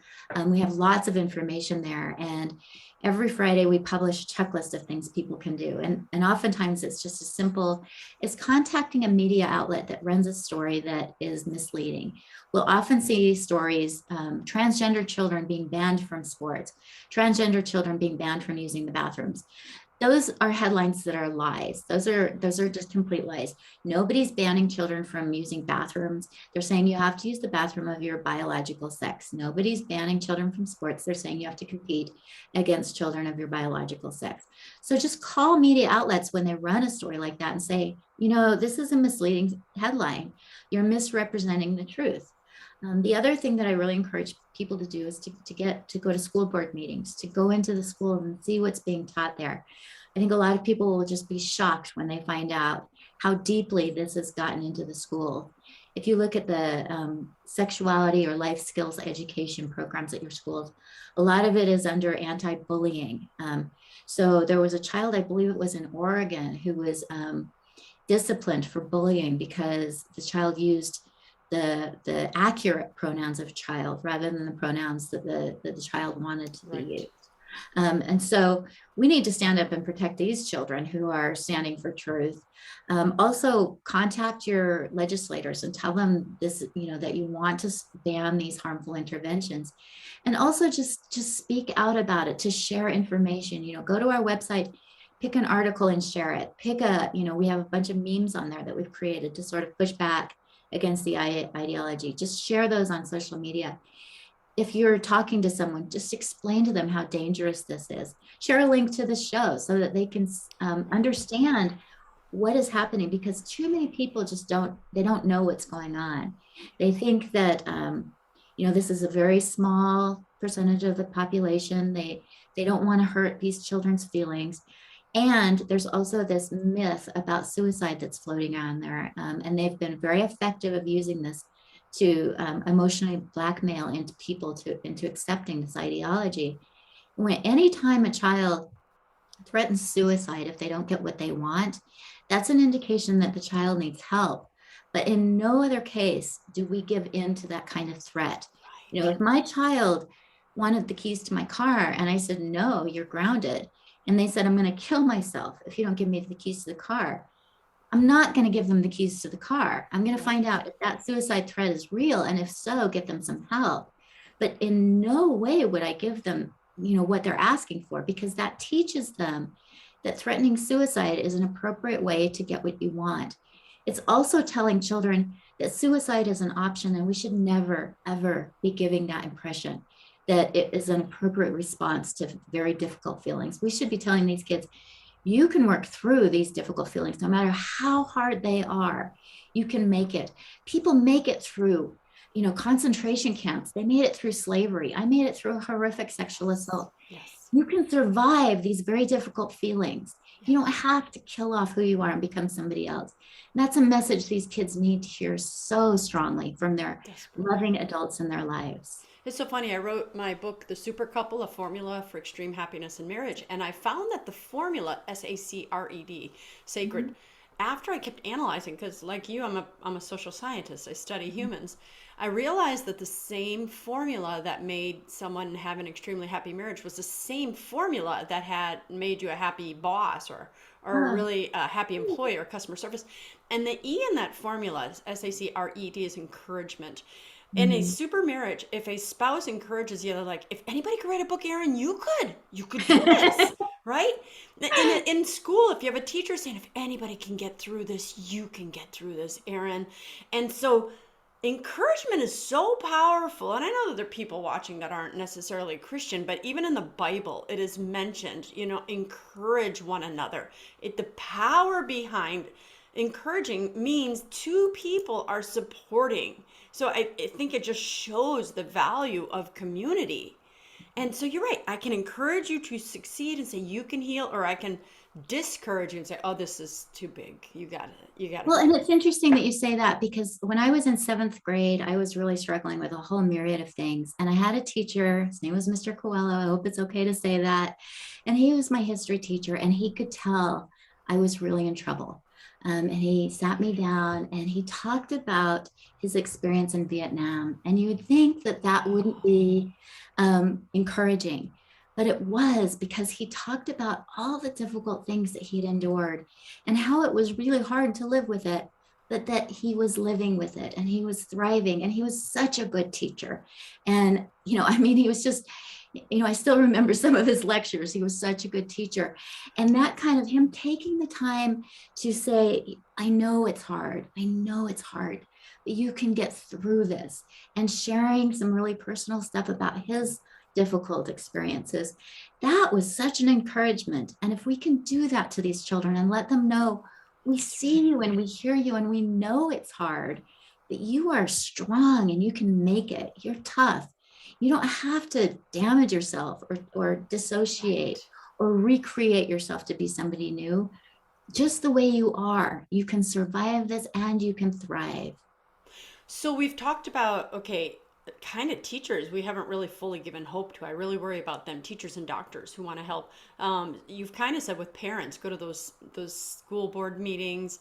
We have lots of information there, and every Friday we publish a checklist of things people can do. And oftentimes it's just as simple as contacting a media outlet that runs a story that is misleading. We'll often see stories, transgender children being banned from sports, transgender children being banned from using the bathrooms. Those are headlines that are lies. Those are just complete lies. Nobody's banning children from using bathrooms. They're saying you have to use the bathroom of your biological sex. Nobody's banning children from sports. They're saying you have to compete against children of your biological sex. So just call media outlets when they run a story like that and say, this is a misleading headline. You're misrepresenting the truth. The other thing that I really encourage people to do is to go to school board meetings, to go into the school and see what's being taught there. I think a lot of people will just be shocked when they find out how deeply this has gotten into the school. If you look at the sexuality or life skills education programs at your schools, a lot of it is under anti-bullying. So there was a child, I believe it was in Oregon, who was disciplined for bullying because the child used the accurate pronouns of child rather than the pronouns that the child wanted to be used. And so we need to stand up and protect these children who are standing for truth. Also contact your legislators and tell them this, that you want to ban these harmful interventions. And also just speak out about it, to share information. Go to our website, pick an article and share it. We have a bunch of memes on there that we've created to sort of push back against the ideology. Just share those on social media. If you're talking to someone, just explain to them how dangerous this is. Share a link to the show so that they can understand what is happening, because too many people just don't know what's going on. They think that, this is a very small percentage of the population. They don't want to hurt these children's feelings. And there's also this myth about suicide that's floating around there. And they've been very effective of using this to emotionally blackmail into people into accepting this ideology. Anytime a child threatens suicide if they don't get what they want, that's an indication that the child needs help. But in no other case do we give in to that kind of threat. If my child wanted the keys to my car and I said, no, you're grounded, and they said, I'm going to kill myself if you don't give me the keys to the car, I'm not going to give them the keys to the car. I'm going to find out if that suicide threat is real, and if so, get them some help. But in no way would I give them, what they're asking for, because that teaches them that threatening suicide is an appropriate way to get what you want. It's also telling children that suicide is an option, and we should never, ever be giving that impression that it is an appropriate response to very difficult feelings. We should be telling these kids, you can work through these difficult feelings, no matter how hard they are. You can make it. People make it through, concentration camps. They made it through slavery. I made it through a horrific sexual assault. Yes. You can survive these very difficult feelings. You don't have to kill off who you are and become somebody else. And that's a message these kids need to hear so strongly from their loving adults in their lives. It's so funny. I wrote my book, The Super Couple, A Formula for Extreme Happiness in Marriage. And I found that the formula, SACRED, sacred, after I kept analyzing, because like you, I'm a social scientist. I study humans. I realized that the same formula that made someone have an extremely happy marriage was the same formula that had made you a happy boss or a really happy employee or customer service. And the E in that formula, SACRED, is encouragement. In a super marriage, if a spouse encourages the other, like, if anybody could write a book, Aaron, you could do this, right? In school, if you have a teacher saying, if anybody can get through this, you can get through this, Aaron. And so encouragement is so powerful. And I know that there are people watching that aren't necessarily Christian, but even in the Bible, it is mentioned, encourage one another. The power behind encouraging means two people are supporting. So I think it just shows the value of community. And so you're right. I can encourage you to succeed and say you can heal, or I can discourage you and say, oh, this is too big. You got it. You got it. Well, and it's interesting that you say that, because when I was in 7th grade, I was really struggling with a whole myriad of things. And I had a teacher, his name was Mr. Coelho. I hope it's okay to say that. And he was my history teacher, and he could tell I was really in trouble. And he sat me down and he talked about his experience in Vietnam. And you would think that that wouldn't be encouraging, but it was, because he talked about all the difficult things that he'd endured and how it was really hard to live with it, but that he was living with it and he was thriving, and he was such a good teacher. And, I mean, he was just, I still remember some of his lectures. He was such a good teacher. And that kind of him taking the time to say, I know it's hard. I know it's hard, but you can get through this, and sharing some really personal stuff about his difficult experiences. That was such an encouragement. And if we can do that to these children and let them know, we see you and we hear you and we know it's hard, but you are strong and you can make it. You're tough. You don't have to damage yourself or dissociate Right. or recreate yourself to be somebody new. Just the way you are, you can survive this and you can thrive. So we've talked about, okay, kind of teachers we haven't really fully given hope to. I really worry about them, teachers and doctors who want to help. You've kind of said with parents, go to those school board meetings.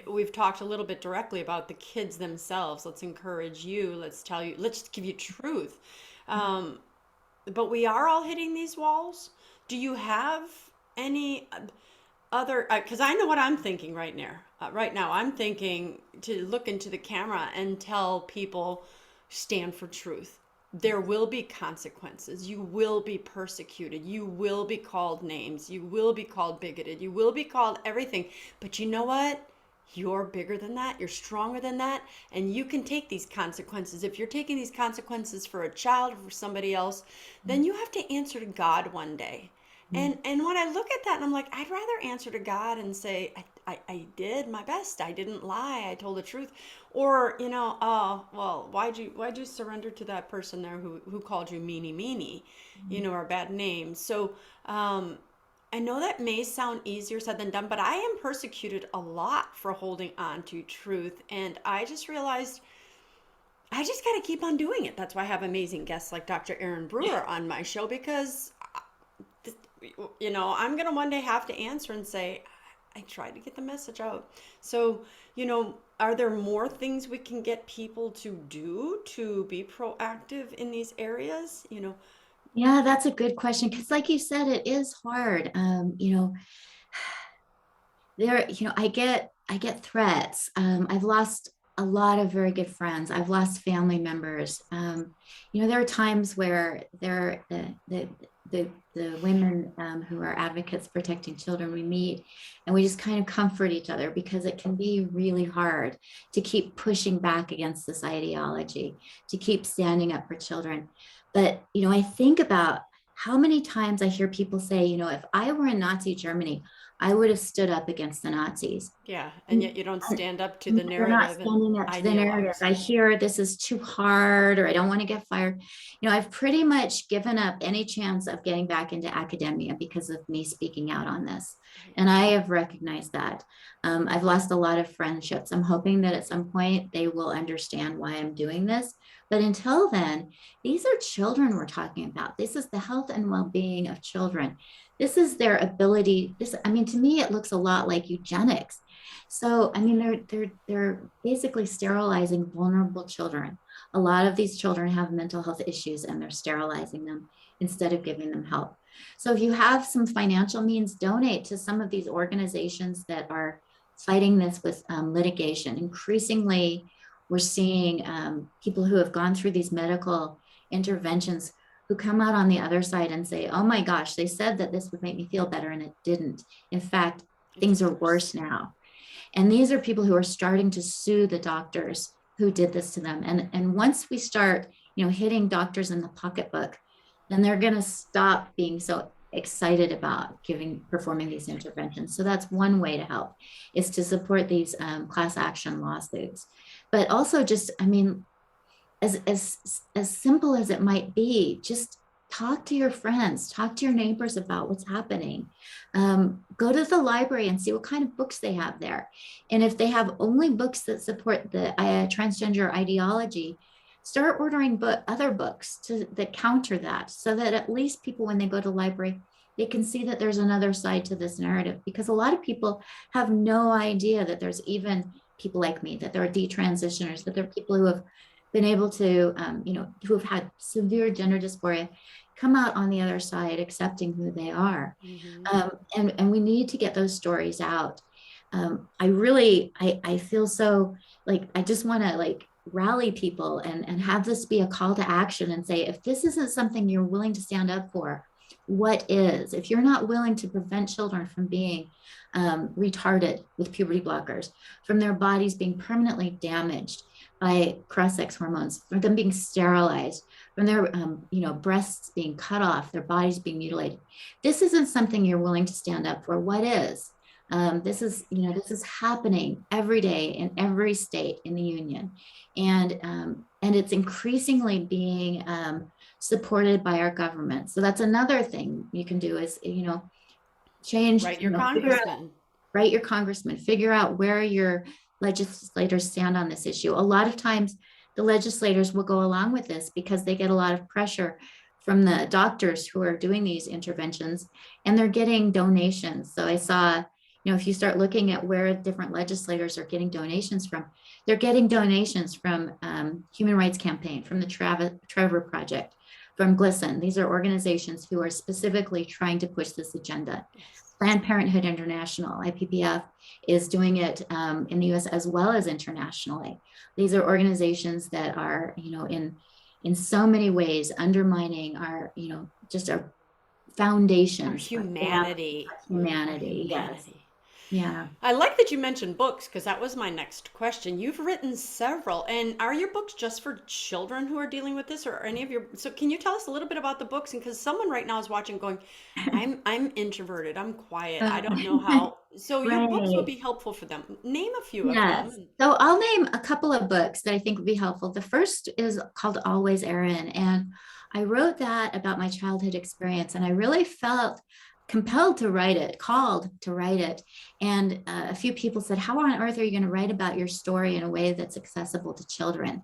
We've talked a little bit directly about the kids themselves. Let's encourage you. Let's tell you. Let's give you truth. Um, but we are all hitting these walls. Do you have any other, because I know what I'm thinking right now. Right now, I'm thinking to look into the camera and tell people, stand for truth. There will be consequences. You will be persecuted. You will be called names. You will be called bigoted. You will be called everything. But you know what? You're bigger than that. You're stronger than that. And you can take these consequences. If you're taking these consequences for a child or for somebody else, then you have to answer to God one day. And when I look at that and I'm like, I'd rather answer to God and say, I did my best. I didn't lie. I told the truth. Or, oh, well, why'd you surrender to that person there who called you meanie meanie, or a bad name. So, I know that may sound easier said than done, but I am persecuted a lot for holding on to truth. And I just realized I just got to keep on doing it. That's why I have amazing guests like Dr. Aaron Brewer on my show, because I'm going to one day have to answer and say, I tried to get the message out. So, are there more things we can get people to do to be proactive in these areas? Yeah, that's a good question. Because, like you said, it is hard. I get threats. I've lost a lot of very good friends. I've lost family members. There are times where the women who are advocates protecting children, we meet and we just kind of comfort each other, because it can be really hard to keep pushing back against this ideology, to keep standing up for children. But I think about how many times I hear people say, if I were in Nazi Germany, I would have stood up against the Nazis. Yeah, and And yet you don't stand up to the they're not narrative and standing up to the narrative. ideologues. I hear this is too hard, or I don't want to get fired. I've pretty much given up any chance of getting back into academia because of me speaking out on this. Right. And I have recognized that. I've lost a lot of friendships. I'm hoping that at some point they will understand why I'm doing this. But until then, these are children we're talking about. This is the health and well-being of children. This is their ability. To me, it looks a lot like eugenics. So, they're basically sterilizing vulnerable children. A lot of these children have mental health issues and they're sterilizing them instead of giving them help. So, if you have some financial means, donate to some of these organizations that are fighting this with litigation. Increasingly, we're seeing people who have gone through these medical interventions who come out on the other side and say, oh my gosh, they said that this would make me feel better and it didn't. In fact, It's things are worse. worse now. And these are people who are starting to sue the doctors who did this to them. And once we start, hitting doctors in the pocketbook, then they're going to stop being so excited about performing these interventions. So that's one way to help, is to support these class action lawsuits. But also just, as simple as it might be, just talk to your friends, talk to your neighbors about what's happening. Go to the library and see what kind of books they have there. And if they have only books that support the transgender ideology, start ordering other books that counter that, so that at least people, when they go to the library, they can see that there's another side to this narrative, because a lot of people have no idea that there's even people like me, that there are detransitioners, that there are people who have been able to, who have had severe gender dysphoria, come out on the other side accepting who they are. Hmm. And we need to get those stories out. I feel so like I just want to like rally people and have this be a call to action and say, if this isn't something you're willing to stand up for, what is? If you're not willing to prevent children from being retarded with puberty blockers, from their bodies being permanently damaged by cross-sex hormones, from them being sterilized, from their breasts being cut off, their bodies being mutilated, this isn't something you're willing to stand up for. What is? This is happening every day in every state in the union, and it's increasingly being supported by our government. So that's another thing you can do is change, Write your figure out, congressman. write your congressman, figure out where your legislators stand on this issue. A lot of times the legislators will go along with this because they get a lot of pressure from the doctors who are doing these interventions, and they're getting donations. So I saw, if you start looking at where different legislators are getting donations from, they're getting donations from Human Rights Campaign, from the Trevor Project, from GLSEN. These are organizations who are specifically trying to push this agenda. Yes. Planned Parenthood International, IPPF, is doing it in the US as well as internationally. These are organizations that are, in so many ways undermining our, just our Our foundations, our family, humanity. our Our humanity. Yes. humanity. Yeah. I like that you mentioned books because that was my next question. You've written several, and are your books just for children who are dealing with this, or any of your? So, can you tell us a little bit about the books? And because someone right now is watching, going, I'm introverted, I'm quiet, I don't know how. So, your books would Right. be helpful for them. Name a few of Yes. them. So I'll name a couple of books that I think would be helpful. The first is called Always Erin. And I wrote that about my childhood experience. And I really felt compelled to write it, called to write it. And a few people said, how on earth are you going to write about your story in a way that's accessible to children?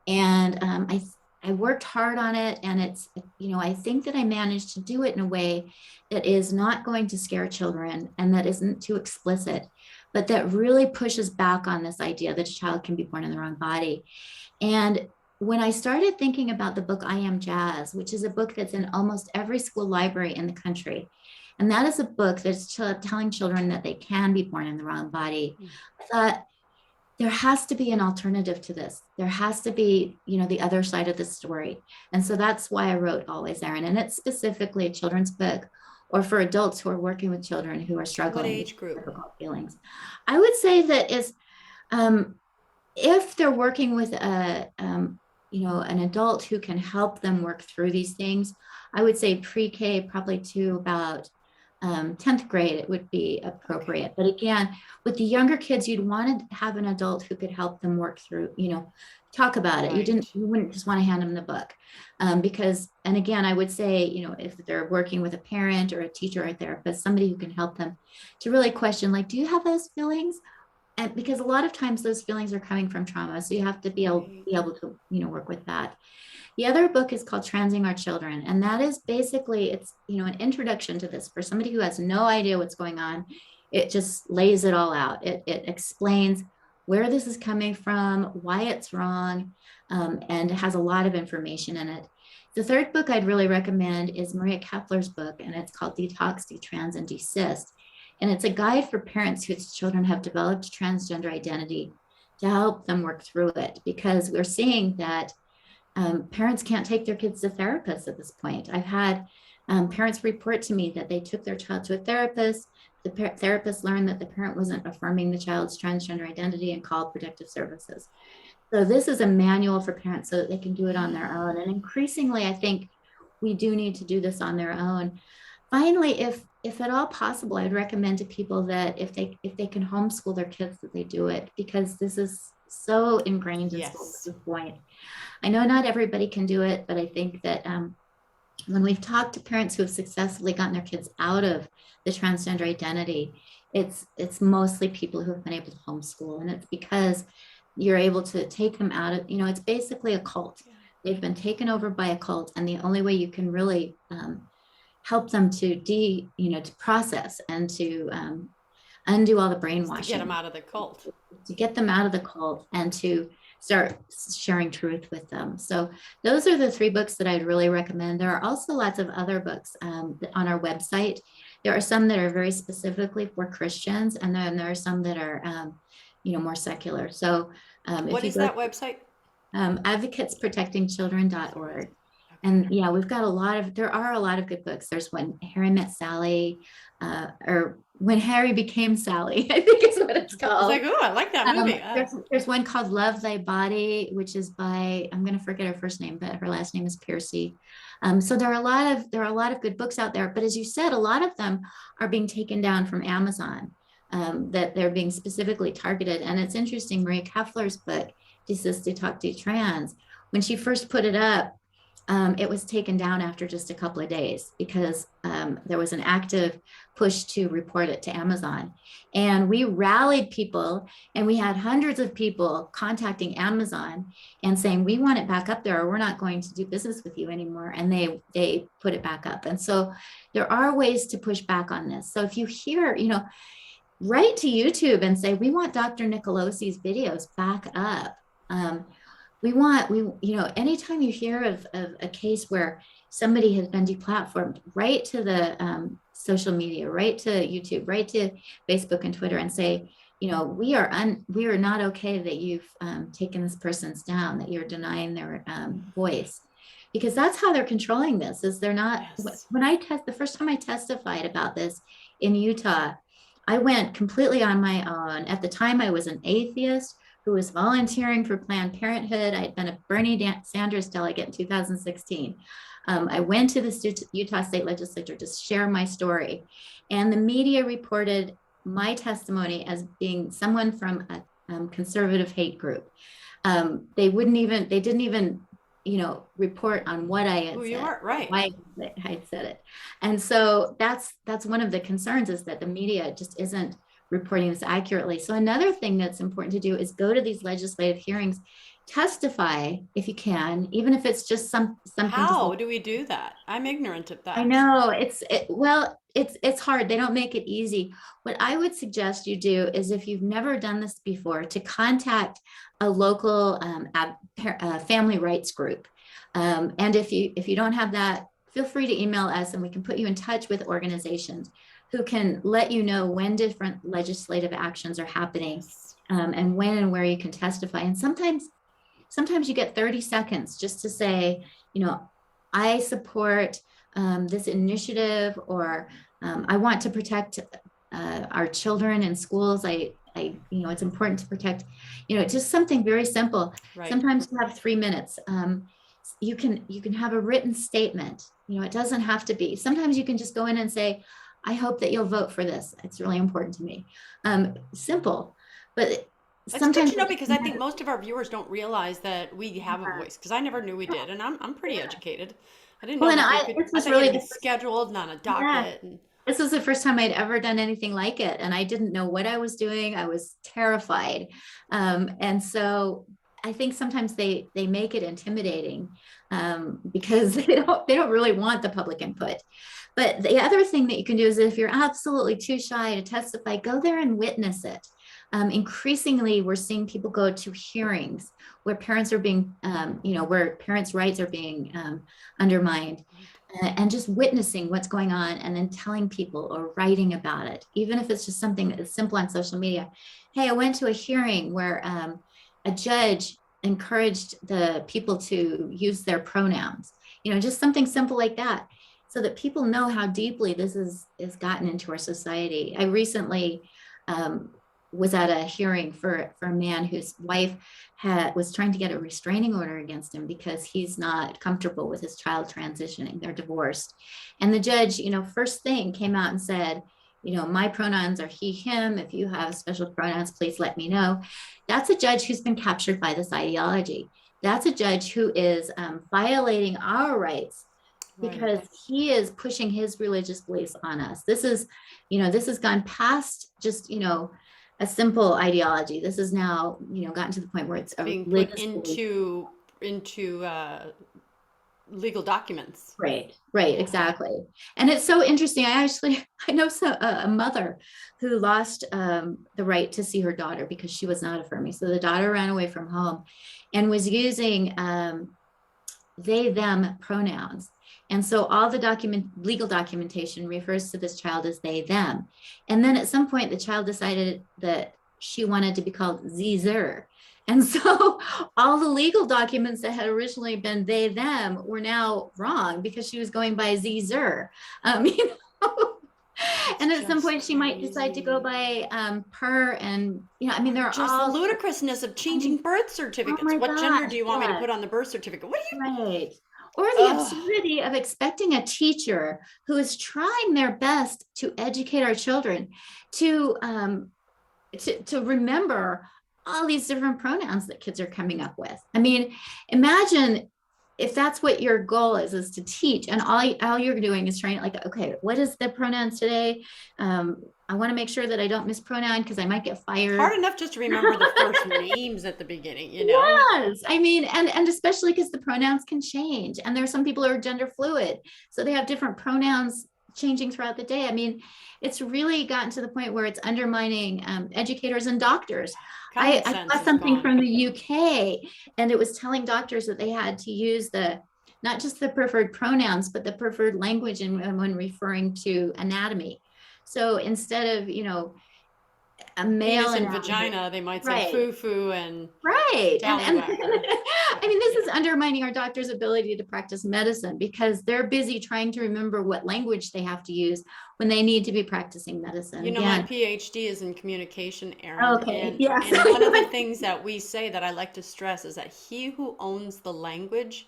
And I worked hard on it. And I think that I managed to do it in a way that is not going to scare children and that isn't too explicit, but that really pushes back on this idea that a child can be born in the wrong body. And when I started thinking about the book I Am Jazz, which is a book that's in almost every school library in the country, and that is a book that's telling children that they can be born in the wrong body, I thought there has to be an alternative to this. There has to be, the other side of the story. And so that's why I wrote Always Erin. And it's specifically a children's book, or for adults who are working with children who are What struggling with age group? difficult feelings. I would say that is um, if they're working with an adult who can help them work through these things, I would say pre-K probably to about 10th grade, it would be Okay. appropriate. But again, with the younger kids, you'd want to have an adult who could help them work through, talk about it. Right. You wouldn't just want to hand them the book. Because, and again, I would say, if they're working with a parent or a teacher or a therapist, somebody who can help them to really question, like, do you have those feelings? And because a lot of times those feelings are coming from trauma. So you have to Right. be able to, work with that. The other book is called Transing Our Children. And that is basically, it's, an introduction to this for somebody who has no idea what's going on. It just lays it all out. It explains where this is coming from, why it's wrong, and it has a lot of information in it. The third book I'd really recommend is Maria Kepler's book, and it's called Detox, Detrans, and Desist. And it's a guide for parents whose children have developed transgender identity to help them work through it, because we're seeing that parents can't take their kids to therapists at this point. I've had parents report to me that they took their child to a therapist. The therapist learned that the parent wasn't affirming the child's transgender identity and called protective services. So this is a manual for parents so that they can do it on their own. And increasingly, I think we do need to do this on their own. Finally, if at all possible, I'd recommend to people that if they can homeschool their kids, that they do it, because this is so ingrained in schools Yes. at this point. I know not everybody can do it, but I think that when we've talked to parents who have successfully gotten their kids out of the transgender identity, it's mostly people who have been able to homeschool, and it's because you're able to take them out of, it's basically a cult. They've been taken over by a cult, and the only way you can really help them to to process and to undo all the Just to get them brainwashing, out of the cult. to get them out of the cult and to start sharing truth with them. So those are the three books that I'd really recommend. There are also lots of other books on our website. There are some that are very specifically for Christians, and then there are some that are, more secular. So if What you is go that website? advocatesprotectingchildren.org. Okay. And yeah, there are a lot of good books. There's When Harry Met Sally, or When Harry Became Sally, I think is what it's I was called. like, oh, I like that movie. There's one called Love Thy Body, which is by, I'm going to forget her first name, but her last name is Piercy. So there are a lot of good books out there. But as you said, a lot of them are being taken down from Amazon, that they're being specifically targeted. And it's interesting, Maria Keffler's book, Desist to Talk to Trans, when she first put it up, it was taken down after just a couple of days because there was an active push to report it to Amazon. And we rallied people, and we had hundreds of people contacting Amazon and saying, we want it back up there, or we're not going to do business with you anymore. And they put it back up. And so there are ways to push back on this. So if you hear, write to YouTube and say, we want Dr. Nicolosi's videos back up. Um, anytime you hear of a case where somebody has been deplatformed, write to the social media, write to YouTube, write to Facebook and Twitter and say, we are not okay that you've taken this person's down, that you're denying their voice, because that's how they're controlling this. Is they're not. Yes. The first time I testified about this in Utah, I went completely on my own. At the time, I was an atheist who was volunteering for Planned Parenthood. I had been a Bernie Sanders delegate in 2016. I went to the Utah State Legislature to share my story, and the media reported my testimony as being someone from a conservative hate group. They didn't even, report on what I had Who you said, are, right? why I had said it. And so that's one of the concerns, is that the media just isn't reporting this accurately. So another thing that's important to do is go to these legislative hearings, testify if you can, even if it's just something to say. How do we do that? I'm ignorant of I that. know it's hard. They don't make it easy. What I would suggest you do is, if you've never done this before, to contact a local family rights group. And if you don't have that, feel free to email us, and we can put you in touch with organizations who can let you know when different legislative actions are happening, Yes. and when and where you can testify. And sometimes you get 30 seconds just to say, I support this initiative, or I want to protect our children in schools. It's important to protect, just something very simple. Right. Sometimes you have 3 minutes. You can have a written statement. It doesn't have to be. Sometimes you can just go in and say, I hope that you'll vote for this. It's really important to me. Simple, but It's good sometimes to know because I think most of our viewers don't realize that we have a yeah. voice, because I never knew we did, and I'm pretty educated. I didn't Well, know and that you could. this I was thought you had really to be the first. scheduled and on a Yeah, docket. And this was the first time I'd ever done anything like it, and I didn't know what I was doing. I was terrified, and so I think sometimes they make it intimidating, because they don't really want the public input. But the other thing that you can do is, if you're absolutely too shy to testify, go there and witness it. Increasingly, we're seeing people go to hearings where parents are being, where parents' rights are being undermined, and just witnessing what's going on, and then telling people or writing about it, even if it's just something that is simple on social media. Hey, I went to a hearing where a judge encouraged the people to use their pronouns, just something simple like that, so that people know how deeply this is gotten into our society. I recently was at a hearing for a man whose wife was trying to get a restraining order against him because he's not comfortable with his child transitioning. They're divorced. And the judge, first thing came out and said, my pronouns are he, him. If you have special pronouns, please let me know. That's a judge who's been captured by this ideology. That's a judge who is violating our rights right. because he is pushing his religious beliefs on us. This has gone past just, a simple ideology. This is now, gotten to the point where it's It's a being put religious belief. into legal documents. Right, Yeah. exactly. And it's so interesting. I know a mother who lost the right to see her daughter because she was not affirming. So the daughter ran away from home and was using they, them pronouns. And so all the legal documentation refers to this child as they, them. And then at some point, the child decided that she wanted to be called Zer. And so all the legal documents that had originally been they, them were now wrong because she was going by Zer. You know? It's And at some just point, she might decide to go crazy. by per. And, I mean, Or there are just the all, ludicrousness of I changing mean, birth oh certificates. my What gender gosh, do you want me to yes. put on the birth certificate? What do you? Right. Or the Ugh. absurdity of expecting a teacher who is trying their best to educate our children to to remember all these different pronouns that kids are coming up with. I mean, imagine if that's what your goal is to teach, and all you're doing is trying, like, okay, what is the pronouns today? I want to make sure that I don't mispronoun because I might get It's fired. hard enough just to remember the first names at the beginning, you know? Yes, I mean, and especially because the pronouns can change, and there are some people who are gender fluid, so they have different pronouns changing throughout the day. I mean, it's really gotten to the point where it's undermining educators and doctors. Common I sense saw is something gone. from the UK, and it was telling doctors that they had to use the not just the preferred pronouns, but the preferred language when referring to anatomy. So instead of, a male Penis and anatomy, vagina, they might say right? foo-foo and Right. And scallywagger. I Yeah, mean, this yeah. is undermining our doctors' ability to practice medicine because they're busy trying to remember what language they have to use when they need to be practicing medicine. You know, my Again, PhD is in communication, Erin, okay, yes. and one of the things that we say that I like to stress is that he who owns the language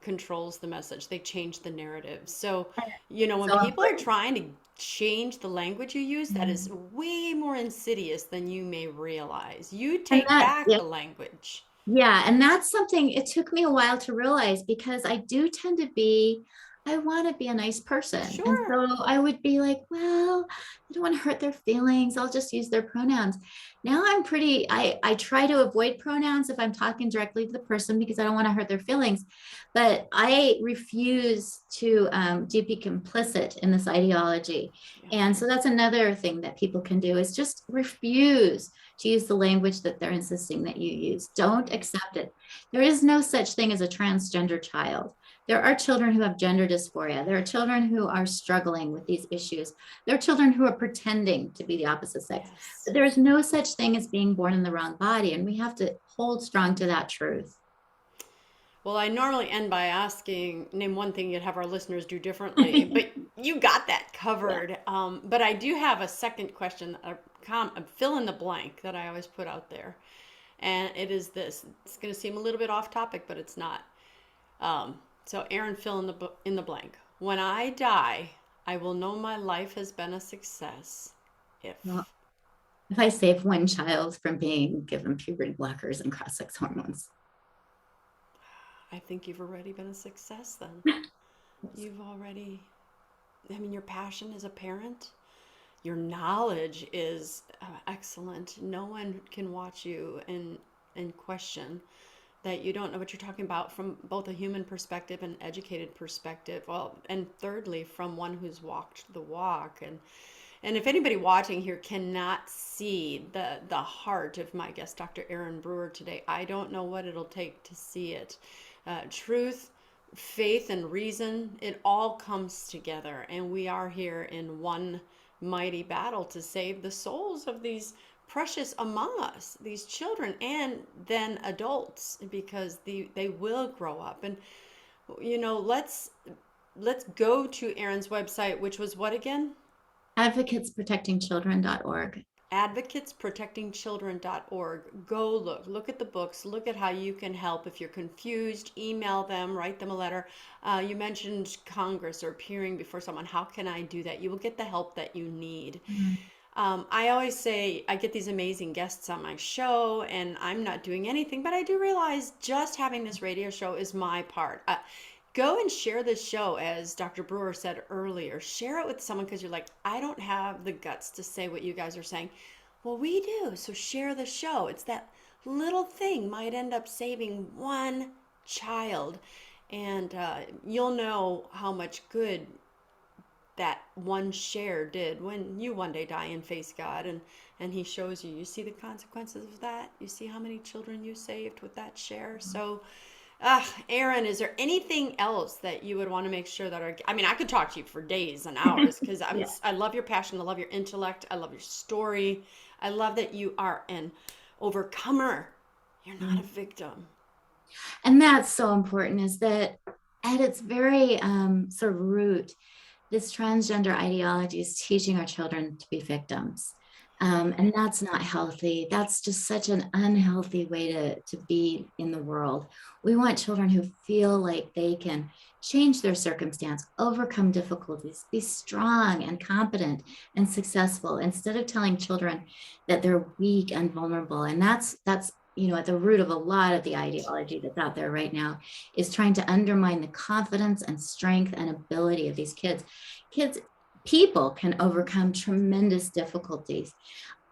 controls the message. They change the narrative. So, you know, when So people are important. trying to change the language you use, that is Mhm. way more insidious than you may realize. You And take that, back yeah, the language. yeah, and that's something it took me a while to realize because I do tend to be, I want to be a nice person. And Sure. so I would be like, well, I don't want to hurt their feelings. I'll just use their pronouns. Now I try to avoid pronouns if I'm talking directly to the person because I don't want to hurt their feelings. But I refuse to be complicit in this ideology. Yeah. And so that's another thing that people can do is just refuse to use the language that they're insisting that you use. Don't Right. accept it. There is no such thing as a transgender child. There are children who have gender dysphoria. There are children who are struggling with these issues. There are children who are pretending to be the opposite sex. Yes. But there is no such thing as being born in the wrong body. And we have to hold strong to that truth. Well, I normally end by asking, name one thing you'd have our listeners do differently, but you got that Yeah. covered. But I do have a second question, a fill in the blank that I always put out there. And it is this. It's going to seem a little bit off topic, but it's not. So, Aaron, fill in in the blank. When I die, I will know my life has been a success. Well, If if I save one child from being given puberty blockers and cross-sex hormones. I think you've already been a success, then you've already. I mean, your passion as a parent, your knowledge is excellent. No one can watch you and question that you don't know what you're talking about from both a human perspective and educated perspective. Well, and thirdly, from one who's walked the walk. And if anybody watching here cannot see the heart of my guest, Dr. Aaron Brewer, today, I don't know what it'll take to see it. Truth, faith, and reason, it all comes together. And we are here in one mighty battle to save the souls of these precious among us, these children, and then adults, because they will grow up. And, you know, let's go to Aaron's website, which was what again? Advocatesprotectingchildren.org. Advocatesprotectingchildren.org. Go look at the books, look at how you can help. If you're confused, email them, write them a letter. You mentioned Congress or appearing before someone. How can I do that? You will get the help that you need. Mhm. I always say I get these amazing guests on my show, and I'm not doing anything, but I do realize just having this radio show is my part. Go and share this show, as Dr. Brewer said earlier. Share it with someone because you're like, I don't have the guts to say what you guys are saying. Well, we do. So share the show. It's that little thing might end up saving one child. And you'll know how much good that one share did when you one day die and face God, and he shows you, you see the consequences of that, you see how many children you saved with that share. So Aaron, is there anything else that you would want to make sure that I mean, I could talk to you for days and hours because Yeah. I love your passion, I love your intellect, I love your story, I love that you are an overcomer, you're not a Mhm. victim. And that's so important, is that at its very sort of root, this transgender ideology is teaching our children to be victims. And that's not healthy. That's just such an unhealthy way to be in the world. We want children who feel like they can change their circumstance, overcome difficulties, be strong and competent and successful, instead of telling children that they're weak and vulnerable. And that's at the root of a lot of the ideology that's out there right now, is trying to undermine the confidence and strength and ability of these kids. People can overcome tremendous difficulties.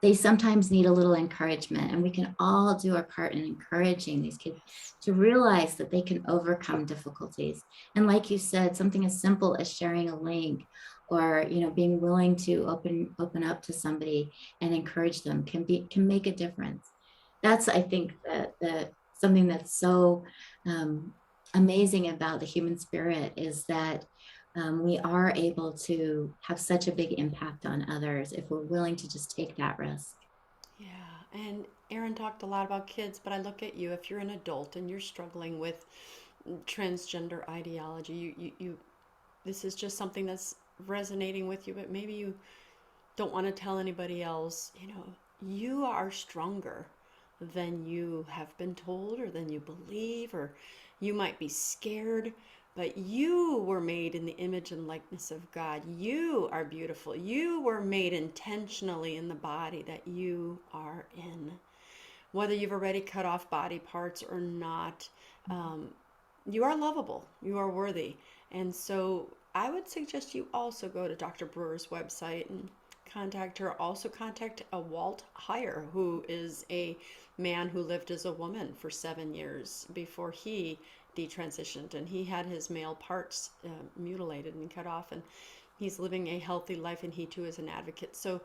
They sometimes need a little encouragement, and we can all do our part in encouraging these kids to realize that they can overcome difficulties. And like you said, something as simple as sharing a link, or being willing to open up to somebody and encourage them, can make a difference. That's, I think, that something that's so amazing about the human spirit, is that we are able to have such a big impact on others if we're willing to just take that risk. Yeah, and Aaron talked a lot about kids, but I look at you, if you're an adult and you're struggling with transgender ideology, you this is just something that's resonating with you, but maybe you don't want to tell anybody else, you are stronger than you have been told or than you believe, or you might be scared, but you were made in the image and likeness of God. You are beautiful. You were made intentionally in the body that you are in. Whether you've already cut off body parts or not, um, you are lovable. You are worthy. And so I would suggest you also go to Dr. Brewer's website and contact her. Also contact a Walt Heyer, who is a man who lived as a woman for 7 years before he detransitioned, and he had his male parts mutilated and cut off, and he's living a healthy life, and he too is an advocate. So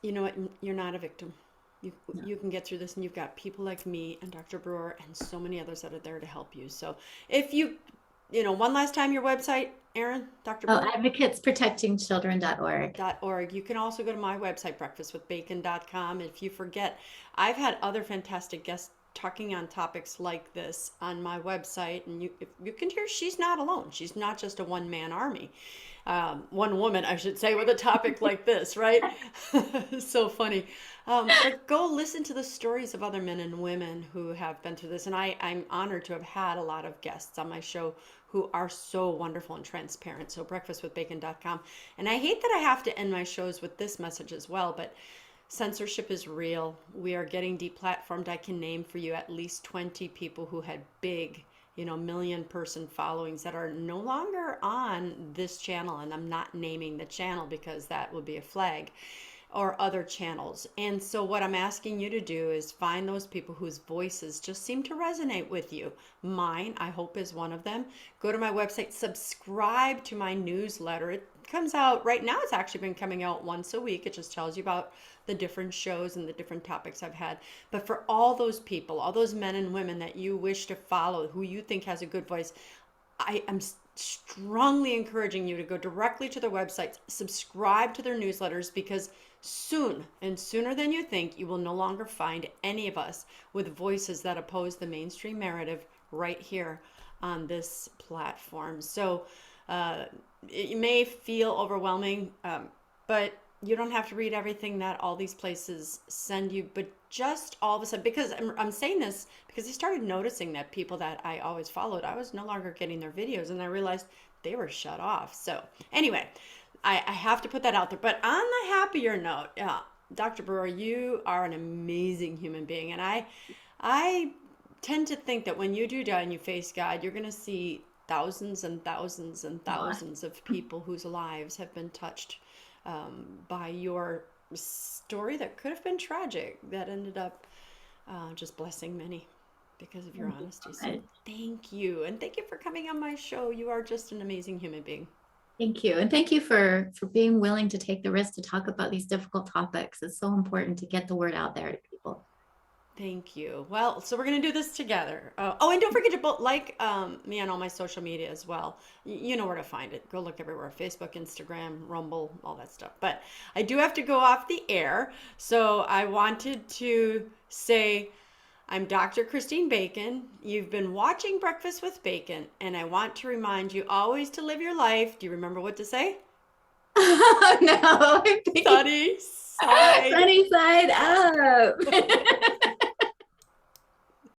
you know what, you're not a victim. You can get through this, and you've got people like me and Dr. Brewer and so many others that are there to help you. So if one last time, your website, Aaron, Dr. Oh, Brewer. advocatesprotectingchildren.org. .org. You can also go to my website, breakfastwithbacon.com. If you forget, I've had other fantastic guests talking on topics like this on my website, and you can hear she's not alone. She's not just a one-man army, one woman, I should say, with a topic like this, right? So funny. But go listen to the stories of other men and women who have been through this. And I'm honored to have had a lot of guests on my show who are so wonderful and transparent. So breakfastwithbacon.com. And I hate that I have to end my shows with this message as well, but censorship is real. We are getting deplatformed. I can name for you at least 20 people who had big, million person followings that are no longer on this channel. And I'm not naming the channel because that would be a flag, or other channels. And so what I'm asking you to do is find those people whose voices just seem to resonate with you. Mine, I hope, is one of them. Go to my website, subscribe to my newsletter. It comes out right now. It's actually been coming out once a week. It just tells you about the different shows and the different topics I've had. But for all those people, all those men and women that you wish to follow, who you think has a good voice, I am strongly encouraging you to go directly to their websites, subscribe to their newsletters, because soon, and sooner than you think, you will no longer find any of us with voices that oppose the mainstream narrative right here on this platform. So it may feel overwhelming, but you don't have to read everything that all these places send you, but just all of a sudden, because I'm saying this because I started noticing that people that I always followed, I was no longer getting their videos, and I realized they were shut off. So anyway, I have to put that out there. But on the happier note, Dr. Brewer, you are an amazing human being, and I tend to think that when you do die and you face God, you're going to see thousands and thousands and Aw. thousands of people whose lives have been touched by your story that could have been tragic, that ended up just blessing many. because of your Thank you honesty. so So much. thank you. And thank you for coming on my show. You are just an amazing human being. Thank you. And thank you for being willing to take the risk to talk about these difficult topics. It's so important to get the word out there to people. Thank you. Well, so we're gonna do this together. Oh, and don't forget to like me on all my social media as well. You know where to find it. Go look everywhere: Facebook, Instagram, Rumble, all that stuff. But I do have to go off the air, so I wanted to say I'm Dr. Christine Bacon. You've been watching Breakfast with Bacon, and I want to remind you always to live your life. Do you remember what to say? Oh no, I'm thinking Sunny side. sunny side up.